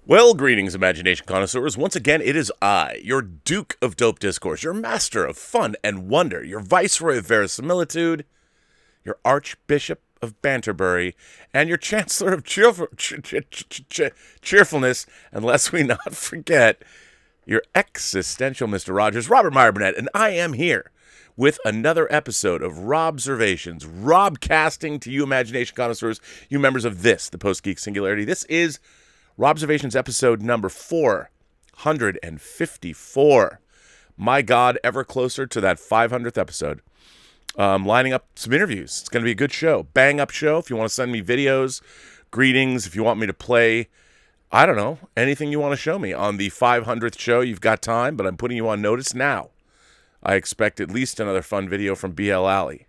Well, greetings, imagination connoisseurs. Once again, it is I, your Duke of Dope Discourse, your master of fun and wonder, your viceroy of verisimilitude, your Archbishop of Banterbury, and your Chancellor of Cheerfulness, and lest we not forget, your existential Mr. Rogers, Robert Meyer Burnett, and I am here with another episode of Robservations, Robcasting to you imagination connoisseurs, you members of this, the Post-Geek Singularity. This is Robservations episode number 454. My God, ever closer to that 500th episode. Lining up some interviews. It's going to be a good show. Bang up show. If you want to send me videos, greetings, if you want me to play, I don't know, anything you want to show me on the 500th show, you've got time, but I'm putting you on notice now. I expect at least another fun video from BL Alley.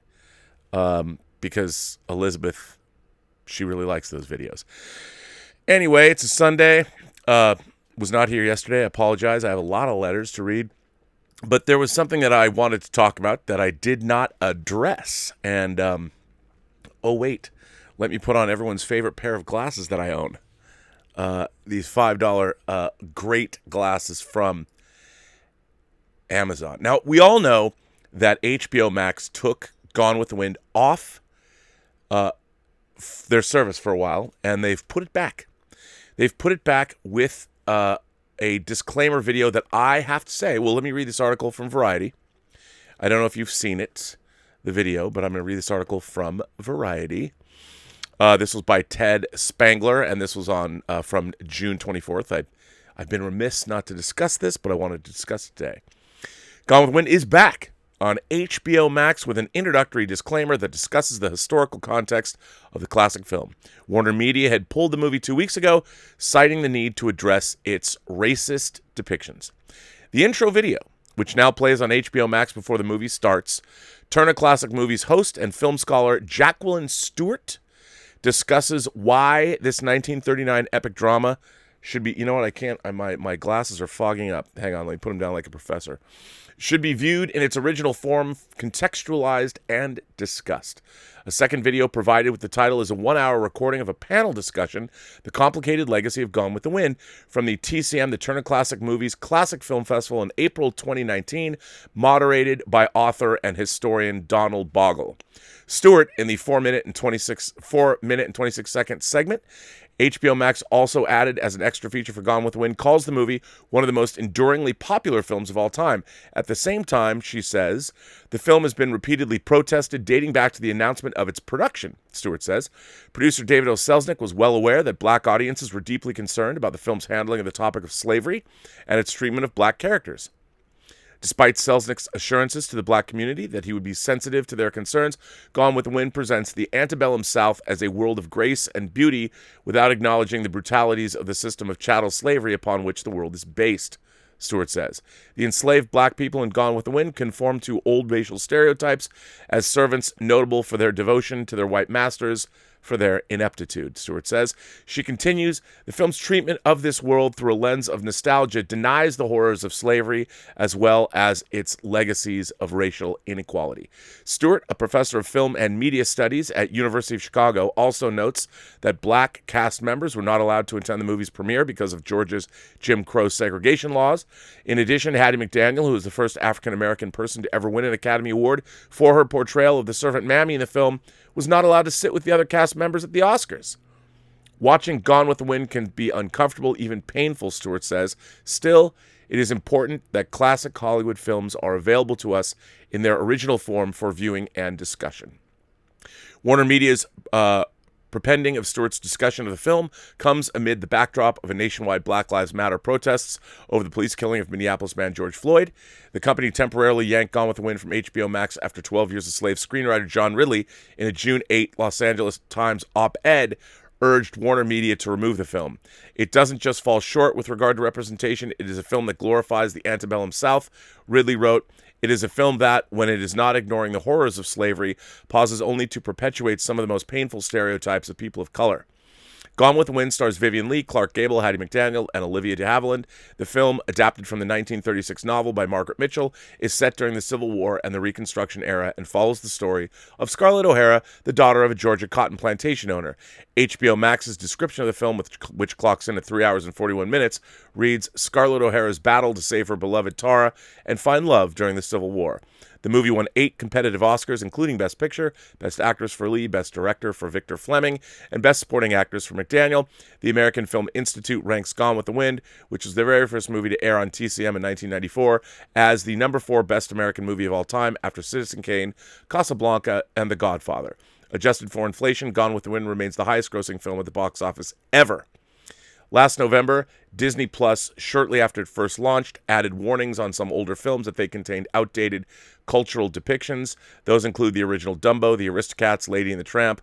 Because Elizabeth, she really likes those videos. Anyway, it's a Sunday. Was not here yesterday. I apologize. I have a lot of letters to read. But there was something that I wanted to talk about that I did not address. And, oh, wait. Let me put on everyone's favorite pair of glasses that I own. These $5 great glasses from Amazon. Now, we all know that HBO Max took Gone with the Wind off their service for a while, and they've put it back. They've put it back with a disclaimer video that I have to say. Well, let me read this article from Variety. I don't know if you've seen it, the video, but I'm going to read this article from Variety. This was by Ted Spangler, and this was on from June 24th. I've been remiss not to discuss this, but I wanted to discuss it today. Gone with the Wind is back on HBO Max with an introductory disclaimer that discusses the historical context of the classic film. Warner Media had pulled the movie 2 weeks ago, citing the need to address its racist depictions. The intro video, which now plays on HBO Max before the movie starts, Turner Classic Movies host and film scholar Jacqueline Stewart discusses why this 1939 epic drama should be, you know what, I can't, my glasses are fogging up. Hang on, let me put them down like a professor. Should be viewed in its original form, contextualized, and discussed. A second video provided with the title is a 1-hour recording of a panel discussion, The Complicated Legacy of Gone with the Wind, from the TCM, the Turner Classic Movies Classic Film Festival in April 2019, moderated by author and historian Donald Bogle. Stewart, in the 4-minute and 26-second segment, HBO Max also added as an extra feature for Gone with the Wind, calls the movie one of the most enduringly popular films of all time. At the same time, she says, the film has been repeatedly protested dating back to the announcement of its production, Stewart says. Producer David O. Selznick was well aware that black audiences were deeply concerned about the film's handling of the topic of slavery and its treatment of black characters. Despite Selznick's assurances to the black community that he would be sensitive to their concerns, Gone with the Wind presents the antebellum South as a world of grace and beauty without acknowledging the brutalities of the system of chattel slavery upon which the world is based, Stewart says. The enslaved black people in Gone with the Wind conform to old racial stereotypes as servants notable for their devotion to their white masters, for their ineptitude, Stewart says. She continues, the film's treatment of this world through a lens of nostalgia denies the horrors of slavery as well as its legacies of racial inequality. Stewart, a professor of film and media studies at University of Chicago, also notes that black cast members were not allowed to attend the movie's premiere because of Georgia's Jim Crow segregation laws. In addition, Hattie McDaniel, who was the first African-American person to ever win an Academy Award for her portrayal of the servant Mammy in the film, was not allowed to sit with the other cast members at the Oscars. Watching Gone with the Wind can be uncomfortable, even painful, Stewart says. Still, it is important that classic Hollywood films are available to us in their original form for viewing and discussion. Warner Media's propending of Stewart's discussion of the film comes amid the backdrop of a nationwide Black Lives Matter protests over the police killing of Minneapolis man George Floyd. The company temporarily yanked Gone with the Wind from HBO Max after 12 years a slave. Screenwriter John Ridley, in a June 8 Los Angeles Times op-ed, urged Warner Media to remove the film. It doesn't just fall short with regard to representation, it is a film that glorifies the antebellum South, Ridley wrote. It is a film that, when it is not ignoring the horrors of slavery, pauses only to perpetuate some of the most painful stereotypes of people of color. Gone with the Wind stars Vivien Leigh, Clark Gable, Hattie McDaniel, and Olivia de Havilland. The film, adapted from the 1936 novel by Margaret Mitchell, is set during the Civil War and the Reconstruction era and follows the story of Scarlett O'Hara, the daughter of a Georgia cotton plantation owner. HBO Max's description of the film, which clocks in at 3 hours and 41 minutes, reads, Scarlett O'Hara's battle to save her beloved Tara and find love during the Civil War. The movie won 8 competitive Oscars, including Best Picture, Best Actress for Leigh, Best Director for Victor Fleming, and Best Supporting Actress for McDaniel. The American Film Institute ranks Gone with the Wind, which was the very first movie to air on TCM in 1994, as the number 4 best American movie of all time after Citizen Kane, Casablanca, and The Godfather. Adjusted for inflation, Gone with the Wind remains the highest-grossing film at the box office ever. Last November, Disney Plus, shortly after it first launched, added warnings on some older films that they contained outdated cultural depictions. Those include the original Dumbo, The Aristocats, Lady and the Tramp,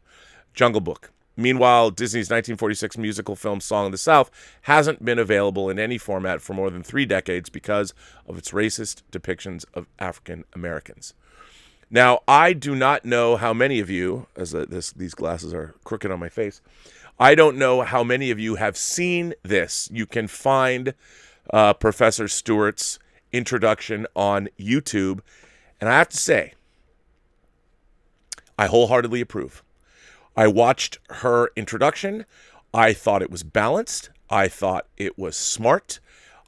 Jungle Book. Meanwhile, Disney's 1946 musical film Song of the South hasn't been available in any format for more than 3 decades because of its racist depictions of African Americans. Now, I do not know how many of you, as these glasses are crooked on my face, I don't know how many of you have seen this. You can find Professor Stewart's introduction on YouTube. And I have to say, I wholeheartedly approve. I watched her introduction. I thought it was balanced. I thought it was smart.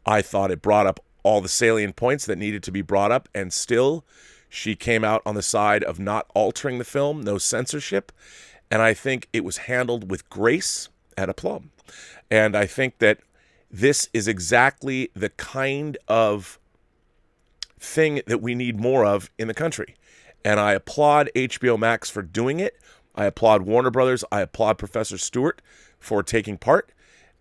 I thought it brought up all the salient points that needed to be brought up. And still, she came out on the side of not altering the film, no censorship. And I think it was handled with grace and aplomb. And I think that this is exactly the kind of thing that we need more of in the country. And I applaud HBO Max for doing it. I applaud Warner Brothers. I applaud Professor Stewart for taking part.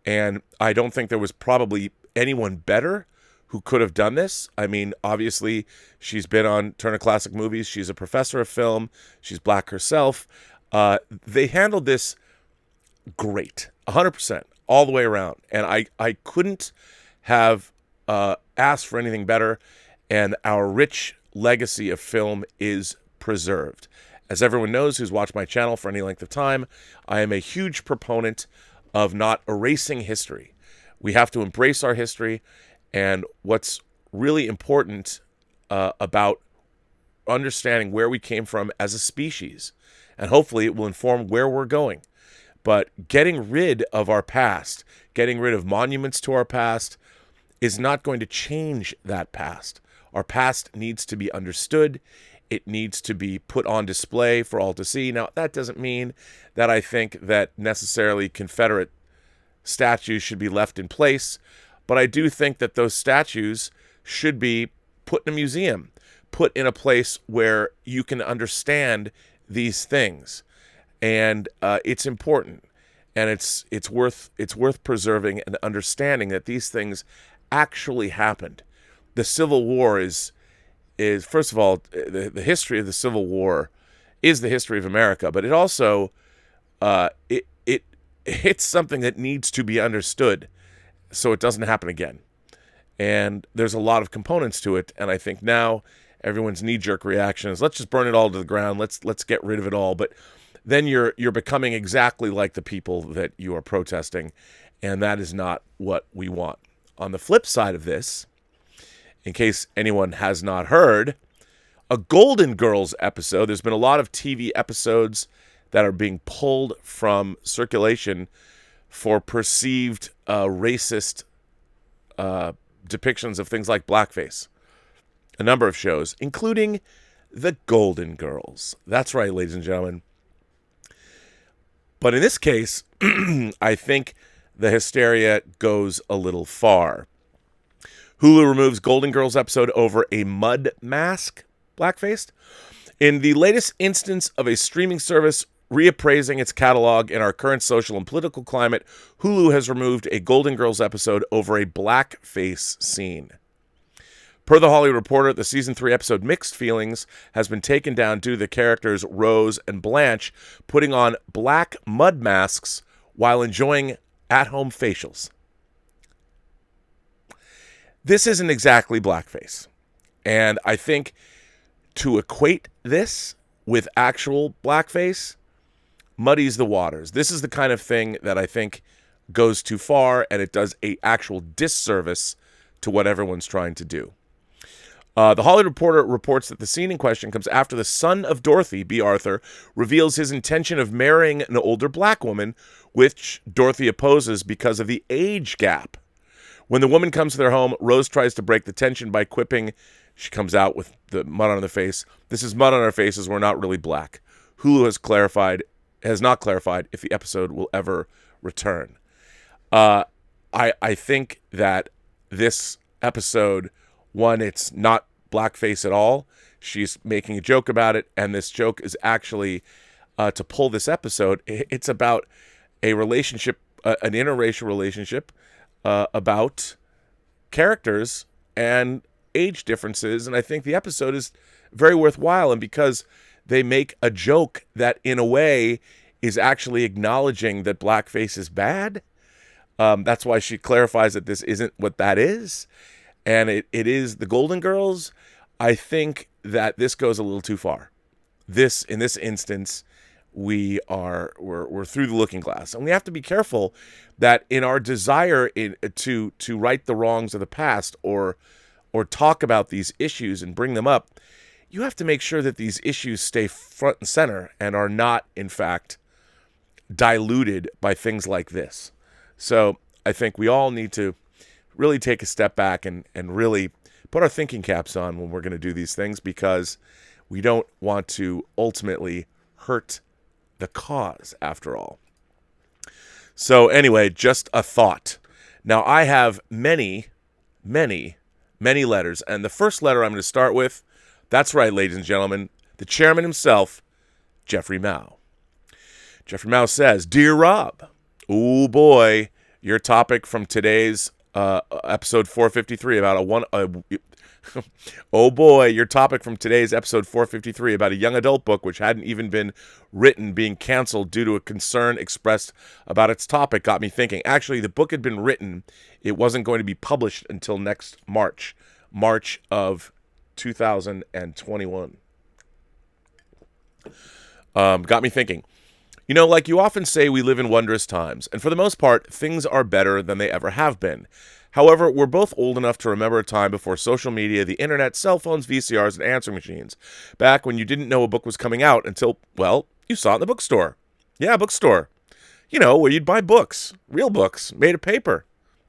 And I don't think there was probably anyone better who could have done this. I mean, obviously, she's been on Turner Classic Movies. She's a professor of film. She's black herself. They handled this great, 100%, all the way around. And I couldn't have asked for anything better. And our rich legacy of film is preserved. As everyone knows who's watched my channel for any length of time, I am a huge proponent of not erasing history. We have to embrace our history. And what's really important about understanding where we came from as a species, and hopefully it will inform where we're going. But getting rid of our past, getting rid of monuments to our past, is not going to change that past. Our past needs to be understood. It needs to be put on display for all to see. Now, that doesn't mean that I think that necessarily Confederate statues should be left in place, but I do think that those statues should be put in a museum, put in a place where you can understand these things. And it's important, and it's worth preserving and understanding that these things actually happened. The Civil War is first of all, the history of the Civil War is the history of America, but it also it's something that needs to be understood so it doesn't happen again. And there's a lot of components to it, and I think now everyone's knee-jerk reaction is, let's just burn it all to the ground, let's get rid of it all. But then you're becoming exactly like the people that you are protesting, and that is not what we want. On the flip side of this, in case anyone has not heard, a Golden Girls episode, there's been a lot of TV episodes that are being pulled from circulation for perceived racist depictions of things like blackface. A number of shows, including the Golden Girls. That's right, ladies and gentlemen. But in this case, I think the hysteria goes a little far. Hulu removes Golden Girls episode over a mud mask, blackfaced. In the latest instance of a streaming service reappraising its catalog in our current social and political climate, Hulu has removed a Golden Girls episode over a blackface scene. Per the Hollywood Reporter, the season 3 episode Mixed Feelings has been taken down due to the characters Rose and Blanche putting on black mud masks while enjoying at-home facials. This isn't exactly blackface. And I think to equate this with actual blackface muddies the waters. This is the kind of thing that I think goes too far, and it does a actual disservice to what everyone's trying to do. The Hollywood Reporter reports that the scene in question comes after the son of Dorothy, B. Arthur, reveals his intention of marrying an older black woman, which Dorothy opposes because of the age gap. When the woman comes to their home, Rose tries to break the tension by quipping. She comes out with the mud on her face. This is mud on our faces. We're not really black. Hulu has not clarified if the episode will ever return. I think that this episode, one, it's not blackface at all. She's making a joke about it, and this joke is actually to pull this episode. It's about a relationship, an interracial relationship, about characters and age differences, and I think the episode is very worthwhile. And because they make a joke that, in a way, is actually acknowledging that blackface is bad, that's why she clarifies that this isn't what that is. And it is the Golden Girls. I think that this goes a little too far. In this instance, we're through the looking glass, and we have to be careful that in our desire to right the wrongs of the past or talk about these issues and bring them up, you have to make sure that these issues stay front and center and are not, in fact, diluted by things like this. So I think we all need to really take a step back and really put our thinking caps on when we're going to do these things, because we don't want to ultimately hurt the cause after all. So anyway, just a thought. Now, I have many, many, many letters, and the first letter I'm going to start with, that's right, ladies and gentlemen, the chairman himself, Jeffrey Mao. Jeffrey Mao says, "Dear Rob, oh boy, your topic from today's episode 453 about oh boy, your topic from today's episode 453 about a young adult book which hadn't even been written being canceled due to a concern expressed about its topic got me thinking. Actually, the book had been written. It wasn't going to be published until next March of 2021. Got me thinking. You know, like you often say, we live in wondrous times, and for the most part, things are better than they ever have been. However, we're both old enough to remember a time before social media, the internet, cell phones, VCRs, and answering machines. Back when you didn't know a book was coming out until, well, you saw it in the bookstore. Yeah, bookstore. You know, where you'd buy books. Real books, made of paper.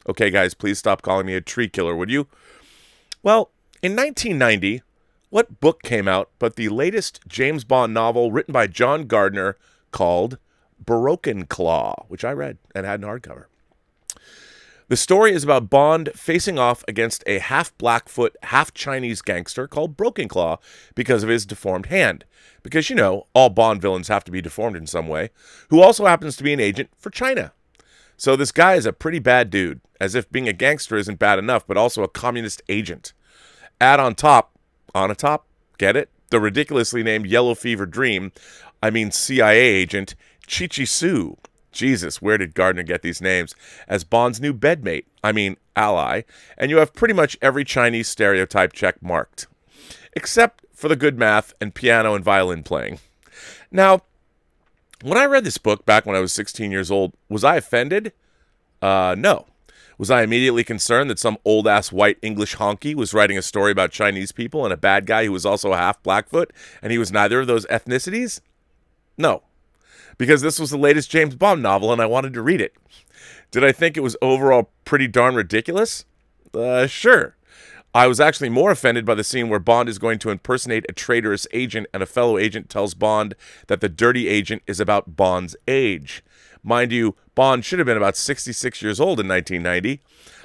Okay, guys, please stop calling me a tree killer, would you? Well, in 1990, what book came out but the latest James Bond novel written by John Gardner called Broken Claw, which I read and had in hardcover. The story is about Bond facing off against a half-Blackfoot, half-Chinese gangster called Broken Claw because of his deformed hand. Because, you know, all Bond villains have to be deformed in some way, who also happens to be an agent for China. So this guy is a pretty bad dude, as if being a gangster isn't bad enough, but also a communist agent. Add on top, get it? The ridiculously named Yellow Fever Dream, CIA agent, Chi-Chi Su. Jesus, where did Gardner get these names? As Bond's new bedmate, ally, and you have pretty much every Chinese stereotype check marked. Except for the good math and piano and violin playing. Now, when I read this book back when I was 16 years old, was I offended? No. Was I immediately concerned that some old-ass white English honky was writing a story about Chinese people and a bad guy who was also a half Blackfoot, and he was neither of those ethnicities? No. Because this was the latest James Bond novel and I wanted to read it. Did I think it was overall pretty darn ridiculous? Sure. I was actually more offended by the scene where Bond is going to impersonate a traitorous agent and a fellow agent tells Bond that the dirty agent is about Bond's age. Mind you, Bond should have been about 66 years old in 1990.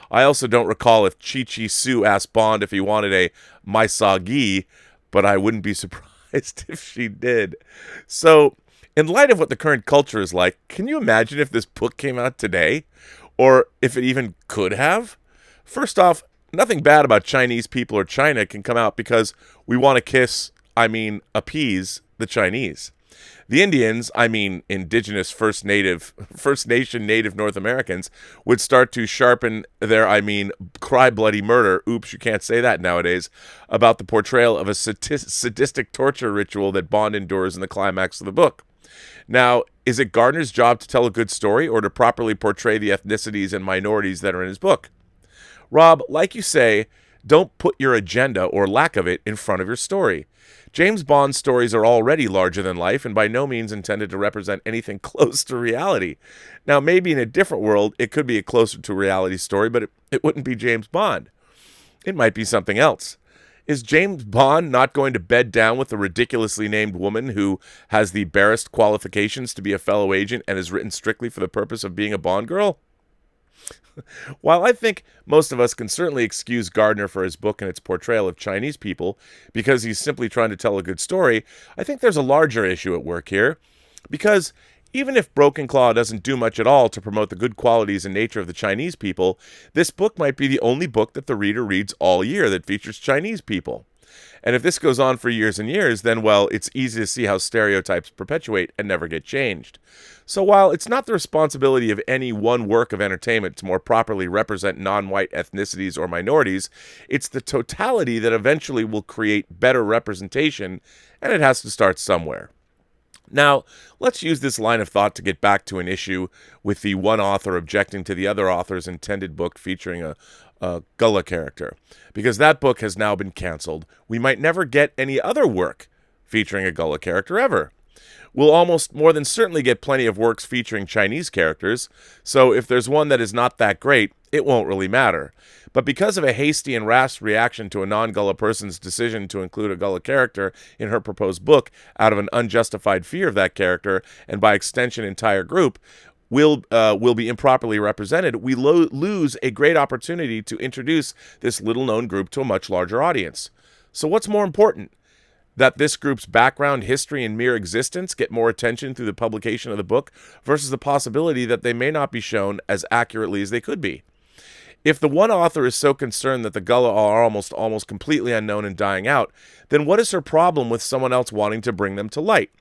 I also don't recall if Chi-Chi Su asked Bond if he wanted a Maisagi, but I wouldn't be surprised if she did. So, in light of what the current culture is like, can you imagine if this book came out today? Or if it even could have? First off, nothing bad about Chinese people or China can come out because we want to appease the Chinese. The Indians, indigenous First Nation Native North Americans, would start to sharpen their, cry bloody murder, oops, you can't say that nowadays, about the portrayal of a sadistic torture ritual that Bond endures in the climax of the book. Now, is it Gardner's job to tell a good story or to properly portray the ethnicities and minorities that are in his book? Rob, like you say, don't put your agenda or lack of it in front of your story. James Bond stories are already larger than life and by no means intended to represent anything close to reality. Now, maybe in a different world, it could be a closer to reality story, but it wouldn't be James Bond. It might be something else. Is James Bond not going to bed down with a ridiculously named woman who has the barest qualifications to be a fellow agent and is written strictly for the purpose of being a Bond girl? While I think most of us can certainly excuse Gardner for his book and its portrayal of Chinese people because he's simply trying to tell a good story, I think there's a larger issue at work here. Because even if Broken Claw doesn't do much at all to promote the good qualities and nature of the Chinese people, this book might be the only book that the reader reads all year that features Chinese people. And if this goes on for years and years, then, well, it's easy to see how stereotypes perpetuate and never get changed. So while it's not the responsibility of any one work of entertainment to more properly represent non-white ethnicities or minorities, it's the totality that eventually will create better representation, and it has to start somewhere. Now, let's use this line of thought to get back to an issue with the one author objecting to the other author's intended book featuring a Gullah character. Because that book has now been canceled, we might never get any other work featuring a Gullah character ever. We'll almost more than certainly get plenty of works featuring Chinese characters, so if there's one that is not that great, it won't really matter. But because of a hasty and rash reaction to a non-Gullah person's decision to include a Gullah character in her proposed book out of an unjustified fear of that character, and by extension entire group, will be improperly represented, we lose a great opportunity to introduce this little-known group to a much larger audience. So what's more important? That this group's background, history, and mere existence get more attention through the publication of the book versus the possibility that they may not be shown as accurately as they could be. If the one author is so concerned that the Gullah are almost completely unknown and dying out, then what is her problem with someone else wanting to bring them to light?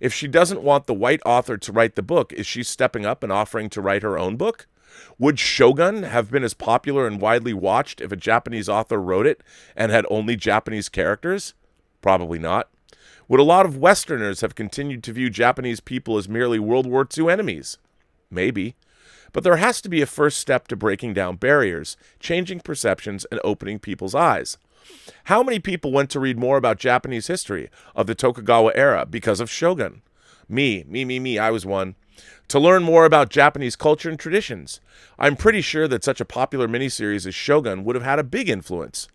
If she doesn't want the white author to write the book, is she stepping up and offering to write her own book? Would Shogun have been as popular and widely watched if a Japanese author wrote it and had only Japanese characters? Probably not. Would a lot of Westerners have continued to view Japanese people as merely World War II enemies? Maybe. But there has to be a first step to breaking down barriers, changing perceptions, and opening people's eyes. How many people went to read more about Japanese history of the Tokugawa era because of Shogun? Me, I was one. To learn more about Japanese culture and traditions. I'm pretty sure that such a popular miniseries as Shogun would have had a big influence.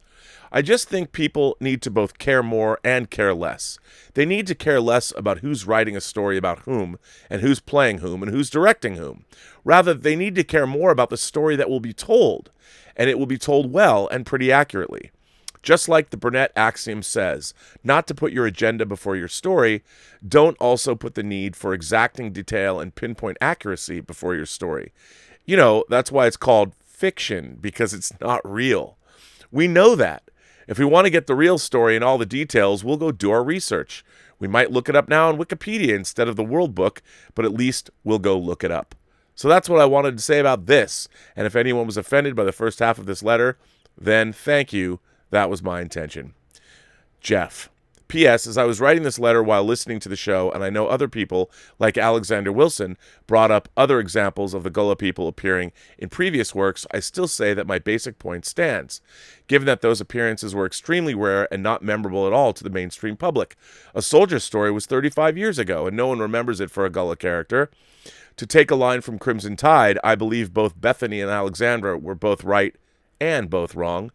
I just think people need to both care more and care less. They need to care less about who's writing a story about whom, and who's playing whom, and who's directing whom. Rather, they need to care more about the story that will be told, and it will be told well and pretty accurately. Just like the Burnett axiom says, not to put your agenda before your story, don't also put the need for exacting detail and pinpoint accuracy before your story. You know, that's why it's called fiction, because it's not real. We know that. If we want to get the real story and all the details, we'll go do our research. We might look it up now on Wikipedia instead of the World Book, but at least we'll go look it up. So that's what I wanted to say about this. And if anyone was offended by the first half of this letter, then thank you. That was my intention. Jeff. P.S. As I was writing this letter while listening to the show, and I know other people, like Alexander Wilson, brought up other examples of the Gullah people appearing in previous works, I still say that my basic point stands, given that those appearances were extremely rare and not memorable at all to the mainstream public. A Soldier Story was 35 years ago, and no one remembers it for a Gullah character. To take a line from Crimson Tide, I believe both Bethany and Alexandra were both right and both wrong.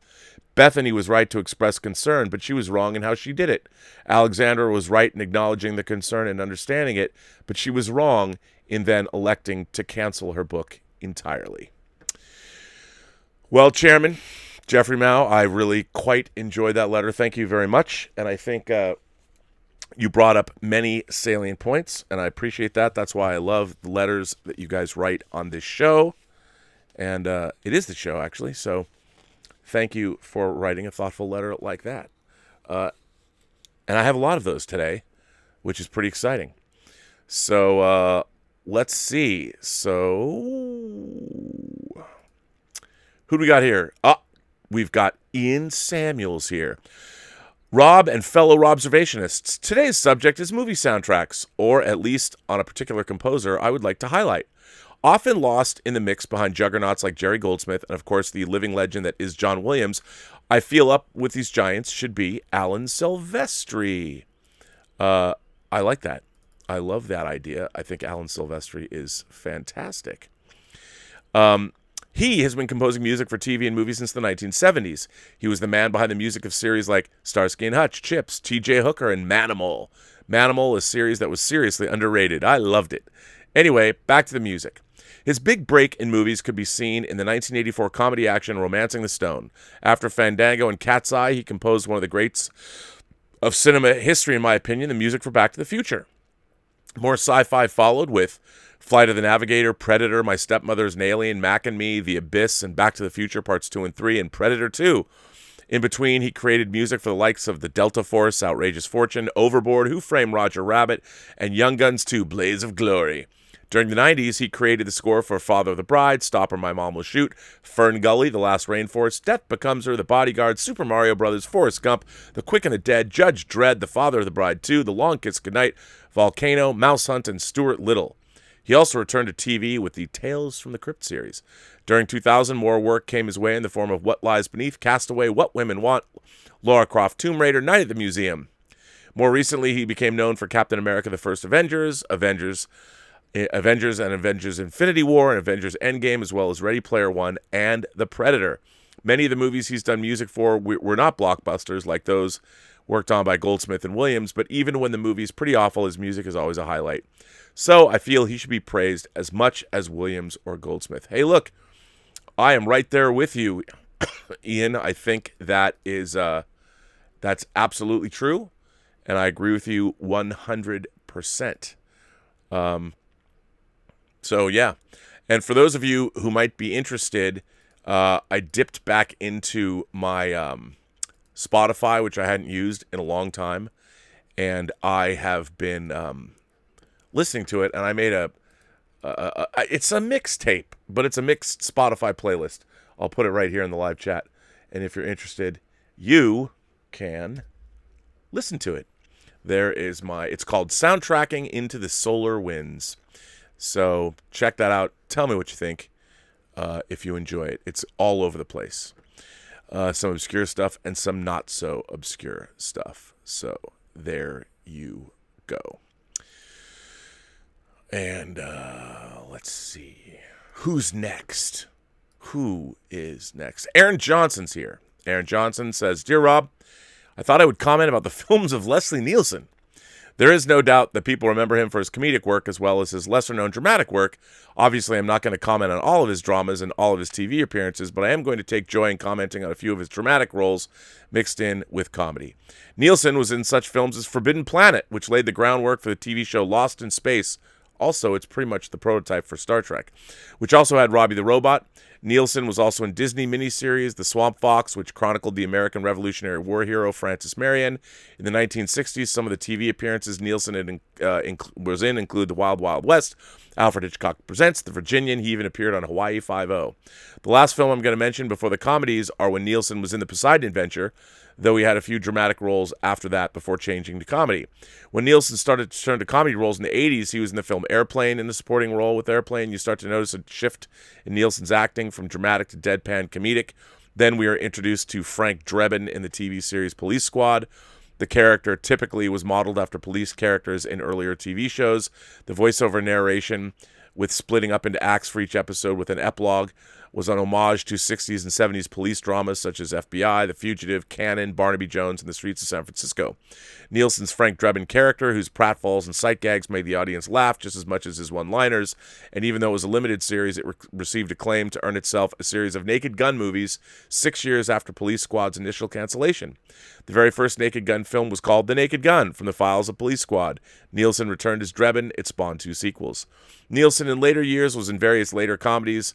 Bethany was right to express concern, but she was wrong in how she did it. Alexandra was right in acknowledging the concern and understanding it, but she was wrong in then electing to cancel her book entirely. Well, Chairman Jeffrey Mao, I really quite enjoyed that letter. Thank you very much. And I think you brought up many salient points, and I appreciate that. That's why I love the letters that you guys write on this show. And it is the show, actually, so thank you for writing a thoughtful letter like that. And I have a lot of those today, which is pretty exciting. So let's see. So who do we got here? We've got Ian Samuels here. Rob and fellow Robservationists, today's subject is movie soundtracks, or at least on a particular composer I would like to highlight. Often lost in the mix behind juggernauts like Jerry Goldsmith and, of course, the living legend that is John Williams, I feel up with these giants should be Alan Silvestri. I like that. I love that idea. I think Alan Silvestri is fantastic. He has been composing music for TV and movies since the 1970s. He was the man behind the music of series like Starsky and Hutch, Chips, T.J. Hooker, and Manimal. Manimal, a series that was seriously underrated. I loved it. Anyway, back to the music. His big break in movies could be seen in the 1984 comedy action Romancing the Stone. After Fandango and Cat's Eye, he composed one of the greats of cinema history, in my opinion, the music for Back to the Future. More sci-fi followed with Flight of the Navigator, Predator, My Stepmother's an Alien, Mac and Me, The Abyss, and Back to the Future Parts 2 and 3, and Predator 2. In between, he created music for the likes of The Delta Force, Outrageous Fortune, Overboard, Who Framed Roger Rabbit, and Young Guns 2, Blaze of Glory. During the 90s, he created the score for Father of the Bride, Stop or My Mom Will Shoot, Fern Gully, The Last Rainforest, Death Becomes Her, The Bodyguard, Super Mario Brothers, Forrest Gump, The Quick and the Dead, Judge Dredd, The Father of the Bride 2, The Long Kiss Goodnight, Volcano, Mouse Hunt, and Stuart Little. He also returned to TV with the Tales from the Crypt series. During 2000, more work came his way in the form of What Lies Beneath, Castaway, What Women Want, Lara Croft Tomb Raider, Night at the Museum. More recently, he became known for Captain America the First Avengers and Avengers Infinity War and Avengers Endgame, as well as Ready Player One and The Predator. Many of the movies he's done music for were not blockbusters like those worked on by Goldsmith and Williams, but even when the movie's pretty awful, his music is always a highlight. So I feel he should be praised as much as Williams or Goldsmith. Hey, look, I am right there with you, Ian. I think that is that's absolutely true, and I agree with you 100%. So yeah, and for those of you who might be interested, I dipped back into my Spotify, which I hadn't used in a long time, and I have been listening to it, and I made it's a mixtape, but it's a mixed Spotify playlist. I'll put it right here in the live chat, and if you're interested, you can listen to it. It's called Soundtracking into the Solar Winds. So check that out. Tell me what you think if you enjoy it. It's all over the place. Some obscure stuff and some not so obscure stuff. So there you go. And let's see. Who's next? Who is next? Aaron Johnson's here. Aaron Johnson says, Dear Rob, I thought I would comment about the films of Leslie Nielsen. There is no doubt that people remember him for his comedic work as well as his lesser-known dramatic work. Obviously, I'm not going to comment on all of his dramas and all of his TV appearances, but I am going to take joy in commenting on a few of his dramatic roles mixed in with comedy. Nielsen was in such films as Forbidden Planet, which laid the groundwork for the TV show Lost in Space. Also, it's pretty much the prototype for Star Trek, which also had Robbie the Robot. Nielsen was also in Disney miniseries The Swamp Fox, which chronicled the American Revolutionary War hero Francis Marion. In the 1960s, some of the TV appearances Nielsen was in include The Wild Wild West, Alfred Hitchcock Presents, The Virginian. He even appeared on Hawaii Five-0. The last film I'm going to mention before the comedies are when Nielsen was in The Poseidon Adventure, though he had a few dramatic roles after that before changing to comedy. When Nielsen started to turn to comedy roles in the 80s, he was in the film Airplane in the supporting role with Airplane. You start to notice a shift in Nielsen's acting from dramatic to deadpan comedic. Then we are introduced to Frank Drebin in the TV series Police Squad. The character typically was modeled after police characters in earlier TV shows. The voiceover narration, with splitting up into acts for each episode with an epilogue, was an homage to 60s and 70s police dramas such as FBI, The Fugitive, Cannon, Barnaby Jones, and The Streets of San Francisco. Nielsen's Frank Drebin character, whose pratfalls and sight gags made the audience laugh just as much as his one-liners, and even though it was a limited series, it received acclaim to earn itself a series of Naked Gun movies 6 years after Police Squad's initial cancellation. The very first Naked Gun film was called The Naked Gun, from the files of Police Squad. Nielsen returned as Drebin. It spawned 2 sequels. Nielsen in later years was in various later comedies.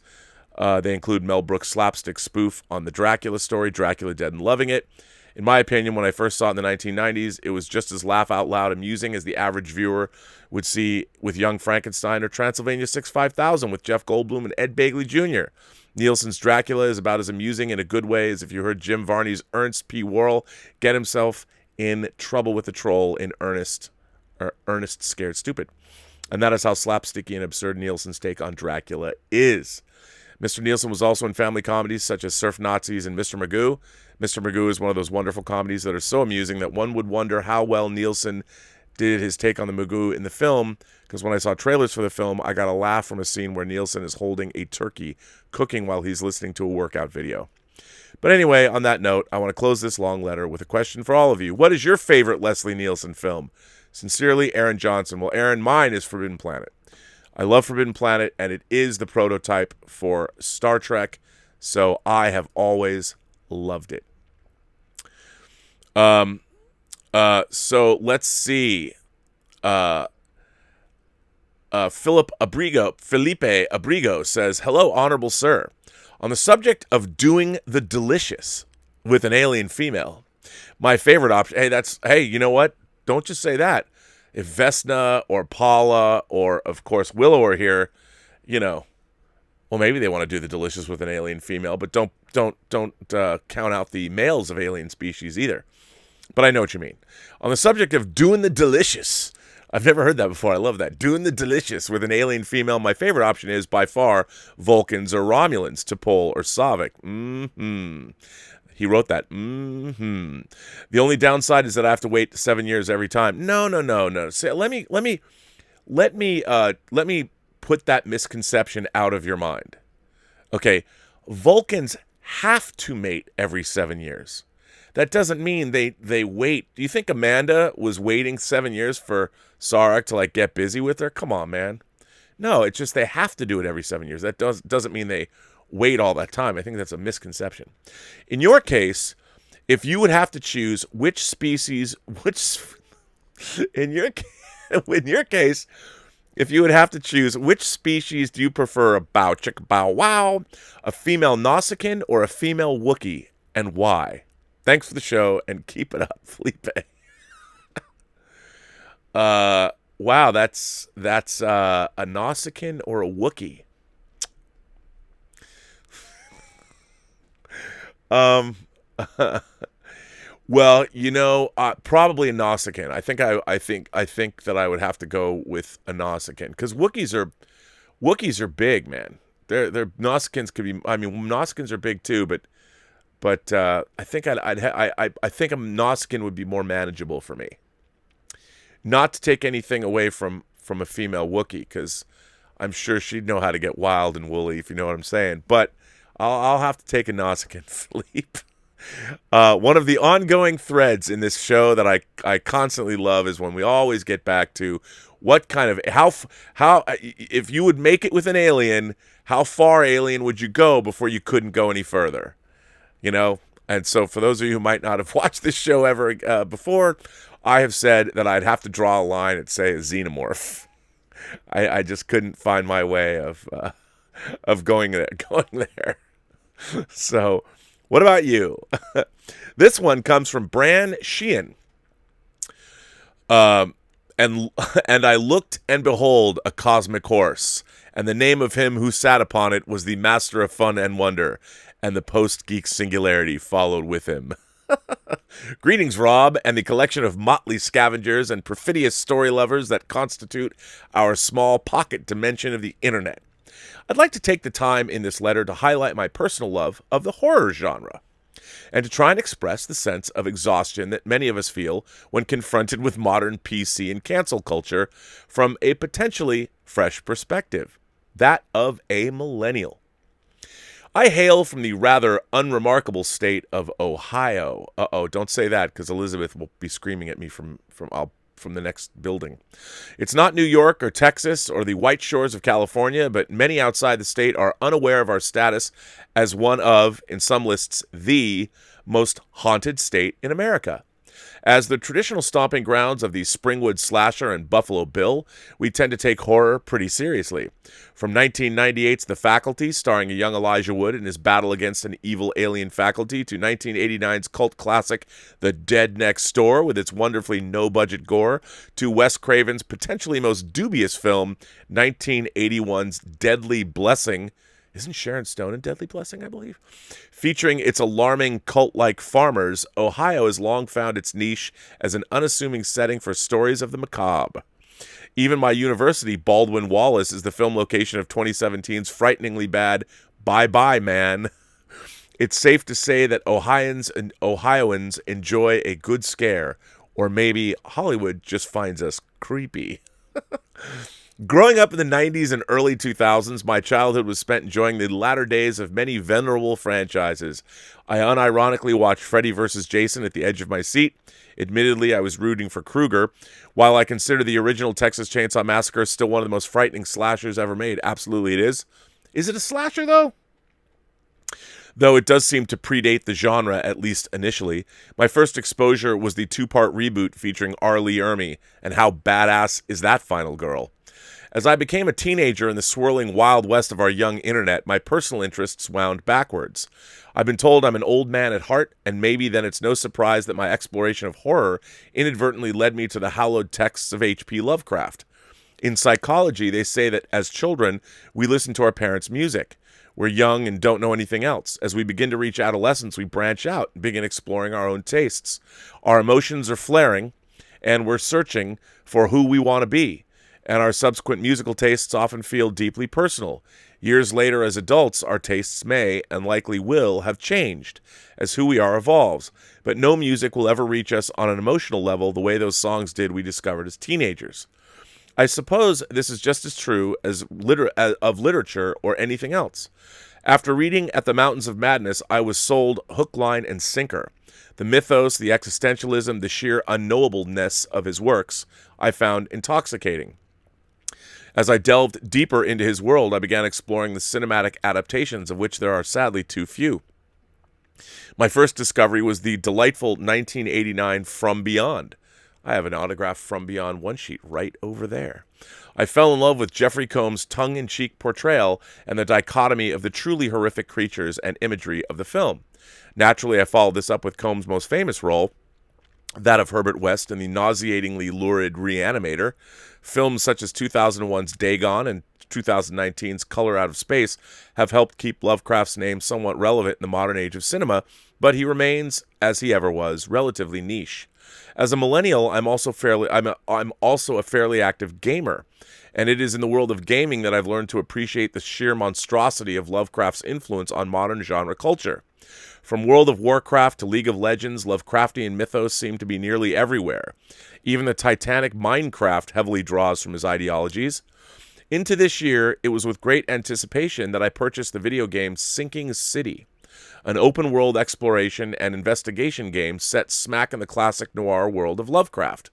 They include Mel Brooks' slapstick spoof on the Dracula story, Dracula Dead and Loving It. In my opinion, when I first saw it in the 1990s, it was just as laugh-out-loud amusing as the average viewer would see with Young Frankenstein or Transylvania 65000 with Jeff Goldblum and Ed Begley Jr. Nielsen's Dracula is about as amusing in a good way as if you heard Jim Varney's Ernst P. Worrell get himself in Trouble with the Troll in Ernest Scared Stupid. And that is how slapsticky and absurd Nielsen's take on Dracula is. Mr. Nielsen was also in family comedies such as Surf Nazis and Mr. Magoo. Mr. Magoo is one of those wonderful comedies that are so amusing that one would wonder how well Nielsen did his take on the Magoo in the film, because when I saw trailers for the film, I got a laugh from a scene where Nielsen is holding a turkey cooking while he's listening to a workout video. But anyway, on that note, I want to close this long letter with a question for all of you. What is your favorite Leslie Nielsen film? Sincerely, Aaron Johnson. Well, Aaron, mine is Forbidden Planet. I love Forbidden Planet, and it is the prototype for Star Trek, so I have always loved it. So let's see. Felipe Abrigo says, "Hello, honorable sir. On the subject of doing the delicious with an alien female, my favorite option." Hey, you know what? Don't just say that. If Vesna or Paula or, of course, Willow are here, well, maybe they want to do the delicious with an alien female, but don't count out the males of alien species either. But I know what you mean. On the subject of doing the delicious, I've never heard that before. I love that. Doing the delicious with an alien female, my favorite option is by far Vulcans or Romulans, T'Pol or Saavik. He wrote that. The only downside is that I have to wait 7 years every time. No. So let me put that misconception out of your mind. Okay, Vulcans have to mate every 7 years. That doesn't mean they wait. Do you think Amanda was waiting 7 years for Sarek to get busy with her? Come on, man. No, it's just they have to do it every 7 years. That doesn't mean they wait all that time. I think that's a misconception. In your case, if you would have to choose in your case, if you would have to choose which species do you prefer, a bow chick bow wow, a female Nausicaan, or a female Wookiee, and why? Thanks for the show and keep it up, Felipe. Wow, that's a Nausicaan or a Wookiee. Well, probably a Nausicaan. I think that I would have to go with a Nausicaan because Wookiees are big, man. They're Nausicaans could be. I mean, Nausicaans are big too, but I think I think a Nausicaan would be more manageable for me. Not to take anything away from a female Wookiee, because I'm sure she'd know how to get wild and woolly, if you know what I'm saying. But I'll have to take a Nausicaan, Philippe. One of the ongoing threads in this show that I constantly love is when we always get back to what kind of how if you would make it with an alien, how far alien would you go before you couldn't go any further? And so for those of you who might not have watched this show ever before, I have said that I'd have to draw a line at, say, a xenomorph. I just couldn't find my way of going there. So, what about you? This one comes from Bran Sheehan. And I looked, and behold, a cosmic horse, and the name of him who sat upon it was the master of fun and wonder, and the Post-Geek Singularity followed with him. Greetings, Rob, and the collection of motley scavengers and perfidious story lovers that constitute our small pocket dimension of the internet. I'd like to take the time in this letter to highlight my personal love of the horror genre, and to try and express the sense of exhaustion that many of us feel when confronted with modern PC and cancel culture from a potentially fresh perspective, that of a millennial. I hail from the rather unremarkable state of Ohio. Don't say that, because Elizabeth will be screaming at me from the next building. It's not New York or Texas or the white shores of California, but many outside the state are unaware of our status as one of, in some lists, the most haunted state in America. As the traditional stomping grounds of the Springwood Slasher and Buffalo Bill, we tend to take horror pretty seriously. From 1998's The Faculty, starring a young Elijah Wood in his battle against an evil alien faculty, to 1989's cult classic The Dead Next Door, with its wonderfully no-budget gore, to Wes Craven's potentially most dubious film, 1981's Deadly Blessing, Isn't Sharon Stone in Deadly Blessing, I believe? Featuring its alarming cult-like farmers, Ohio has long found its niche as an unassuming setting for stories of the macabre. Even my university, Baldwin Wallace, is the film location of 2017's frighteningly bad Bye Bye Man. It's safe to say that Ohioans enjoy a good scare, or maybe Hollywood just finds us creepy. Growing up in the 90s and early 2000s, my childhood was spent enjoying the latter days of many venerable franchises. I unironically watched Freddy vs. Jason at the edge of my seat. Admittedly, I was rooting for Krueger. While I consider the original Texas Chainsaw Massacre still one of the most frightening slashers ever made, absolutely it is. Is it a slasher, though? Though it does seem to predate the genre, at least initially. My first exposure was the 2-part reboot featuring R. Lee Ermey, and how badass is that final girl? As I became a teenager in the swirling wild west of our young internet, my personal interests wound backwards. I've been told I'm an old man at heart, and maybe then it's no surprise that my exploration of horror inadvertently led me to the hallowed texts of H.P. Lovecraft. In psychology, they say that as children, we listen to our parents' music. We're young and don't know anything else. As we begin to reach adolescence, we branch out and begin exploring our own tastes. Our emotions are flaring, and we're searching for who we want to be. And our subsequent musical tastes often feel deeply personal. Years later, as adults, our tastes may, and likely will, have changed as who we are evolves. But no music will ever reach us on an emotional level the way those songs did we discovered as teenagers. I suppose this is just as true as of literature or anything else. After reading At the Mountains of Madness, I was sold hook, line, and sinker. The mythos, the existentialism, the sheer unknowableness of his works I found intoxicating. As I delved deeper into his world, I began exploring the cinematic adaptations, of which there are sadly too few. My first discovery was the delightful 1989 From Beyond. I have an autographed From Beyond one-sheet right over there. I fell in love with Jeffrey Combs' tongue-in-cheek portrayal and the dichotomy of the truly horrific creatures and imagery of the film. Naturally, I followed this up with Combs' most famous role, that of Herbert West in the nauseatingly lurid Reanimator. Films such as 2001's Dagon and 2019's Color Out of Space have helped keep Lovecraft's name somewhat relevant in the modern age of cinema, but he remains, as he ever was, relatively niche. As a millennial, I'm also a fairly active gamer, and it is in the world of gaming that I've learned to appreciate the sheer monstrosity of Lovecraft's influence on modern genre culture. From World of Warcraft to League of Legends, Lovecraftian mythos seem to be nearly everywhere. Even the titanic Minecraft heavily draws from his ideologies. Into this year, it was with great anticipation that I purchased the video game Sinking City, an open-world exploration and investigation game set smack in the classic noir world of Lovecraft.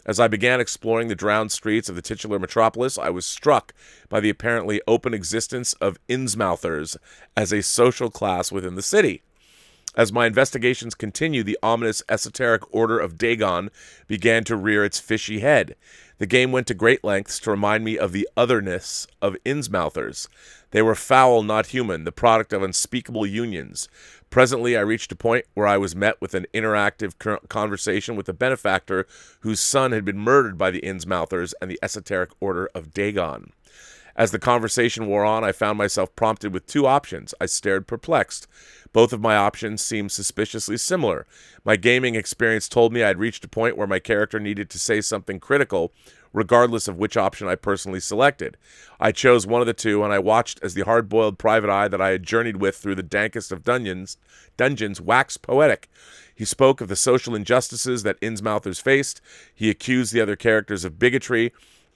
As I began exploring the drowned streets of the titular metropolis, I was struck by the apparently open existence of Innsmouthers as a social class within the city. As my investigations continued, the ominous esoteric Order of Dagon began to rear its fishy head. The game went to great lengths to remind me of the otherness of Innsmouthers. They were foul, not human, the product of unspeakable unions. Presently, I reached a point where I was met with an interactive conversation with a benefactor whose son had been murdered by the Innsmouthers and the esoteric Order of Dagon. As the conversation wore on, I found myself prompted with two options. I stared perplexed. Both of my options seemed suspiciously similar. My gaming experience told me I had reached a point where my character needed to say something critical, regardless of which option I personally selected. I chose one of the two, and I watched as the hard-boiled private eye that I had journeyed with through the dankest of dungeons waxed poetic. He spoke of the social injustices that Innsmouthers faced. He accused the other characters of bigotry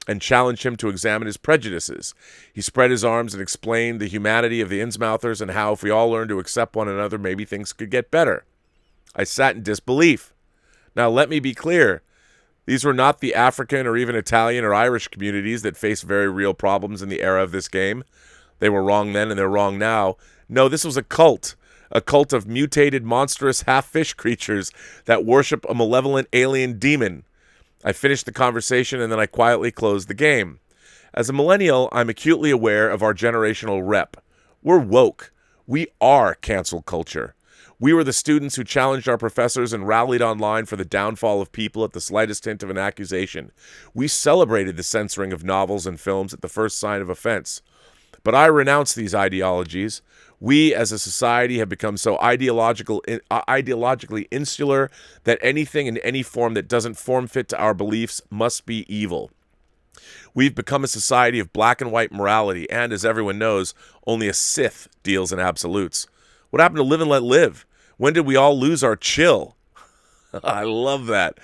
and challenged him to examine his prejudices. He spread his arms and explained the humanity of the Innsmouthers and how if we all learned to accept one another, maybe things could get better. I sat in disbelief. Now, let me be clear. These were not the African or even Italian or Irish communities that face very real problems in the era of this game. They were wrong then and they're wrong now. No, this was a cult of mutated, monstrous half-fish creatures that worship a malevolent alien demon. I finished the conversation and then I quietly closed the game. As a millennial, I'm acutely aware of our generational rep. We're woke. We are cancel culture. We were the students who challenged our professors and rallied online for the downfall of people at the slightest hint of an accusation. We celebrated the censoring of novels and films at the first sign of offense. But I renounce these ideologies. We as a society have become so ideologically insular that anything in any form that doesn't form fit to our beliefs must be evil. We've become a society of black and white morality, and as everyone knows, only a Sith deals in absolutes. What happened to live and let live? When did we all lose our chill? I love that.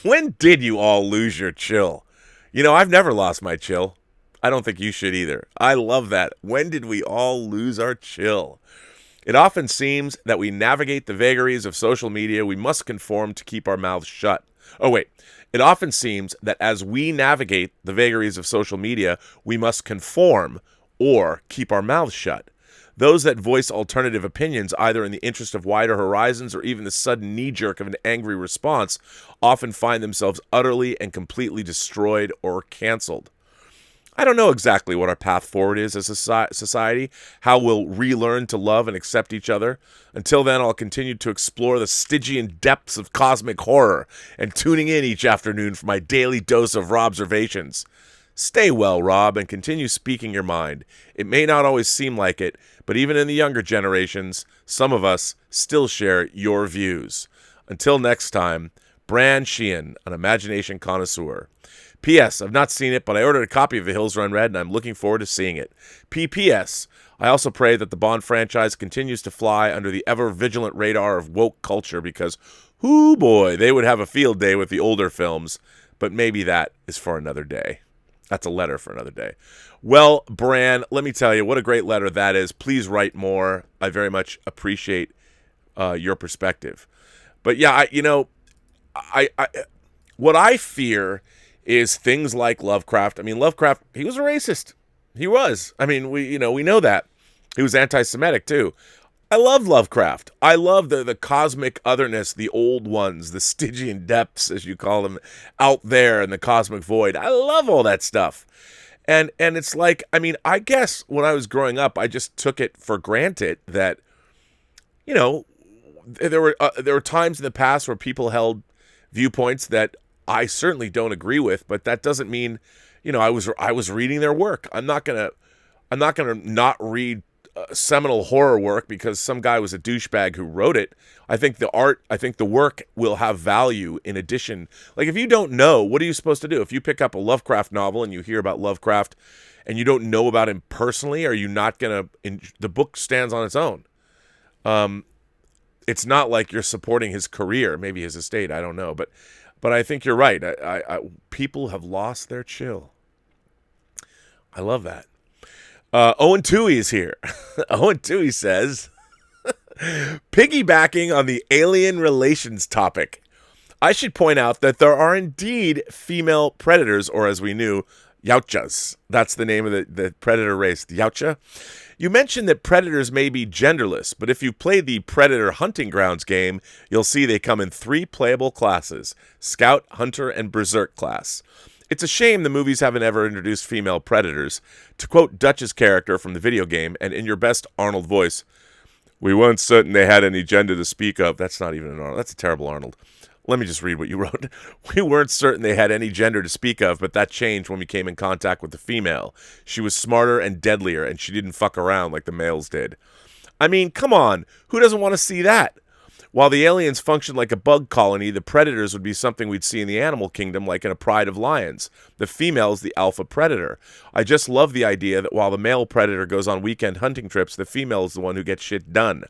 When did you all lose your chill? You know, I've never lost my chill. I don't think you should either. I love that. When did we all lose our chill? It often seems that we navigate the vagaries of social media. We must conform to keep our mouths shut. Oh, wait. It often seems that as we navigate the vagaries of social media, we must conform or keep our mouths shut. Those that voice alternative opinions, either in the interest of wider horizons or even the sudden knee-jerk of an angry response, often find themselves utterly and completely destroyed or canceled. I don't know exactly what our path forward is as a society, how we'll relearn to love and accept each other. Until then, I'll continue to explore the Stygian depths of cosmic horror and tuning in each afternoon for my daily dose of Robservations. Stay well, Rob, and continue speaking your mind. It may not always seem like it, but even in the younger generations, some of us still share your views. Until next time, Bran Sheehan, an imagination connoisseur. P.S. I've not seen it, but I ordered a copy of The Hills Run Red, and I'm looking forward to seeing it. P.P.S. I also pray that the Bond franchise continues to fly under the ever-vigilant radar of woke culture because, hoo boy, they would have a field day with the older films, but maybe that is for another day. That's a letter for another day. Well, Bran, let me tell you, what a great letter that is. Please write more. I very much appreciate your perspective. But yeah, what I fear is things like Lovecraft. I mean, Lovecraft, he was a racist. He was. I mean, we know that. He was anti-Semitic too. I love Lovecraft. I love the cosmic otherness, the old ones, the Stygian depths, as you call them, out there in the cosmic void. I love all that stuff. And it's like, I mean, I guess when I was growing up, I just took it for granted that, there were times in the past where people held viewpoints that I certainly don't agree with, but that doesn't mean, I was reading their work. I'm not gonna not read seminal horror work because some guy was a douchebag who wrote it. I think the work will have value in addition. Like, if you don't know, what are you supposed to do? If you pick up a Lovecraft novel and you hear about Lovecraft and you don't know about him personally, are you not gonna? The book stands on its own. It's not like you're supporting his career, maybe his estate. I don't know, but I think you're right. People have lost their chill. I love that. Owen Toohey is here. Owen Toohey says, piggybacking on the alien relations topic, I should point out that there are indeed female predators, or as we knew, Yautjas. That's the name of the predator race, the Yautja. You mentioned that predators may be genderless, but if you play the Predator Hunting Grounds game, you'll see they come in 3 playable classes: Scout, Hunter, and Berserk class. It's a shame the movies haven't ever introduced female predators. To quote Dutch's character from the video game, and in your best Arnold voice, "We weren't certain they had any gender to speak of." That's not even an Arnold. That's a terrible Arnold. Let me just read what you wrote. "We weren't certain they had any gender to speak of, but that changed when we came in contact with the female. She was smarter and deadlier, and she didn't fuck around like the males did." I mean, come on. Who doesn't want to see that? While the aliens function like a bug colony, the predators would be something we'd see in the animal kingdom, like in a pride of lions. The female's the alpha predator. I just love the idea that while the male predator goes on weekend hunting trips, the female is the one who gets shit done.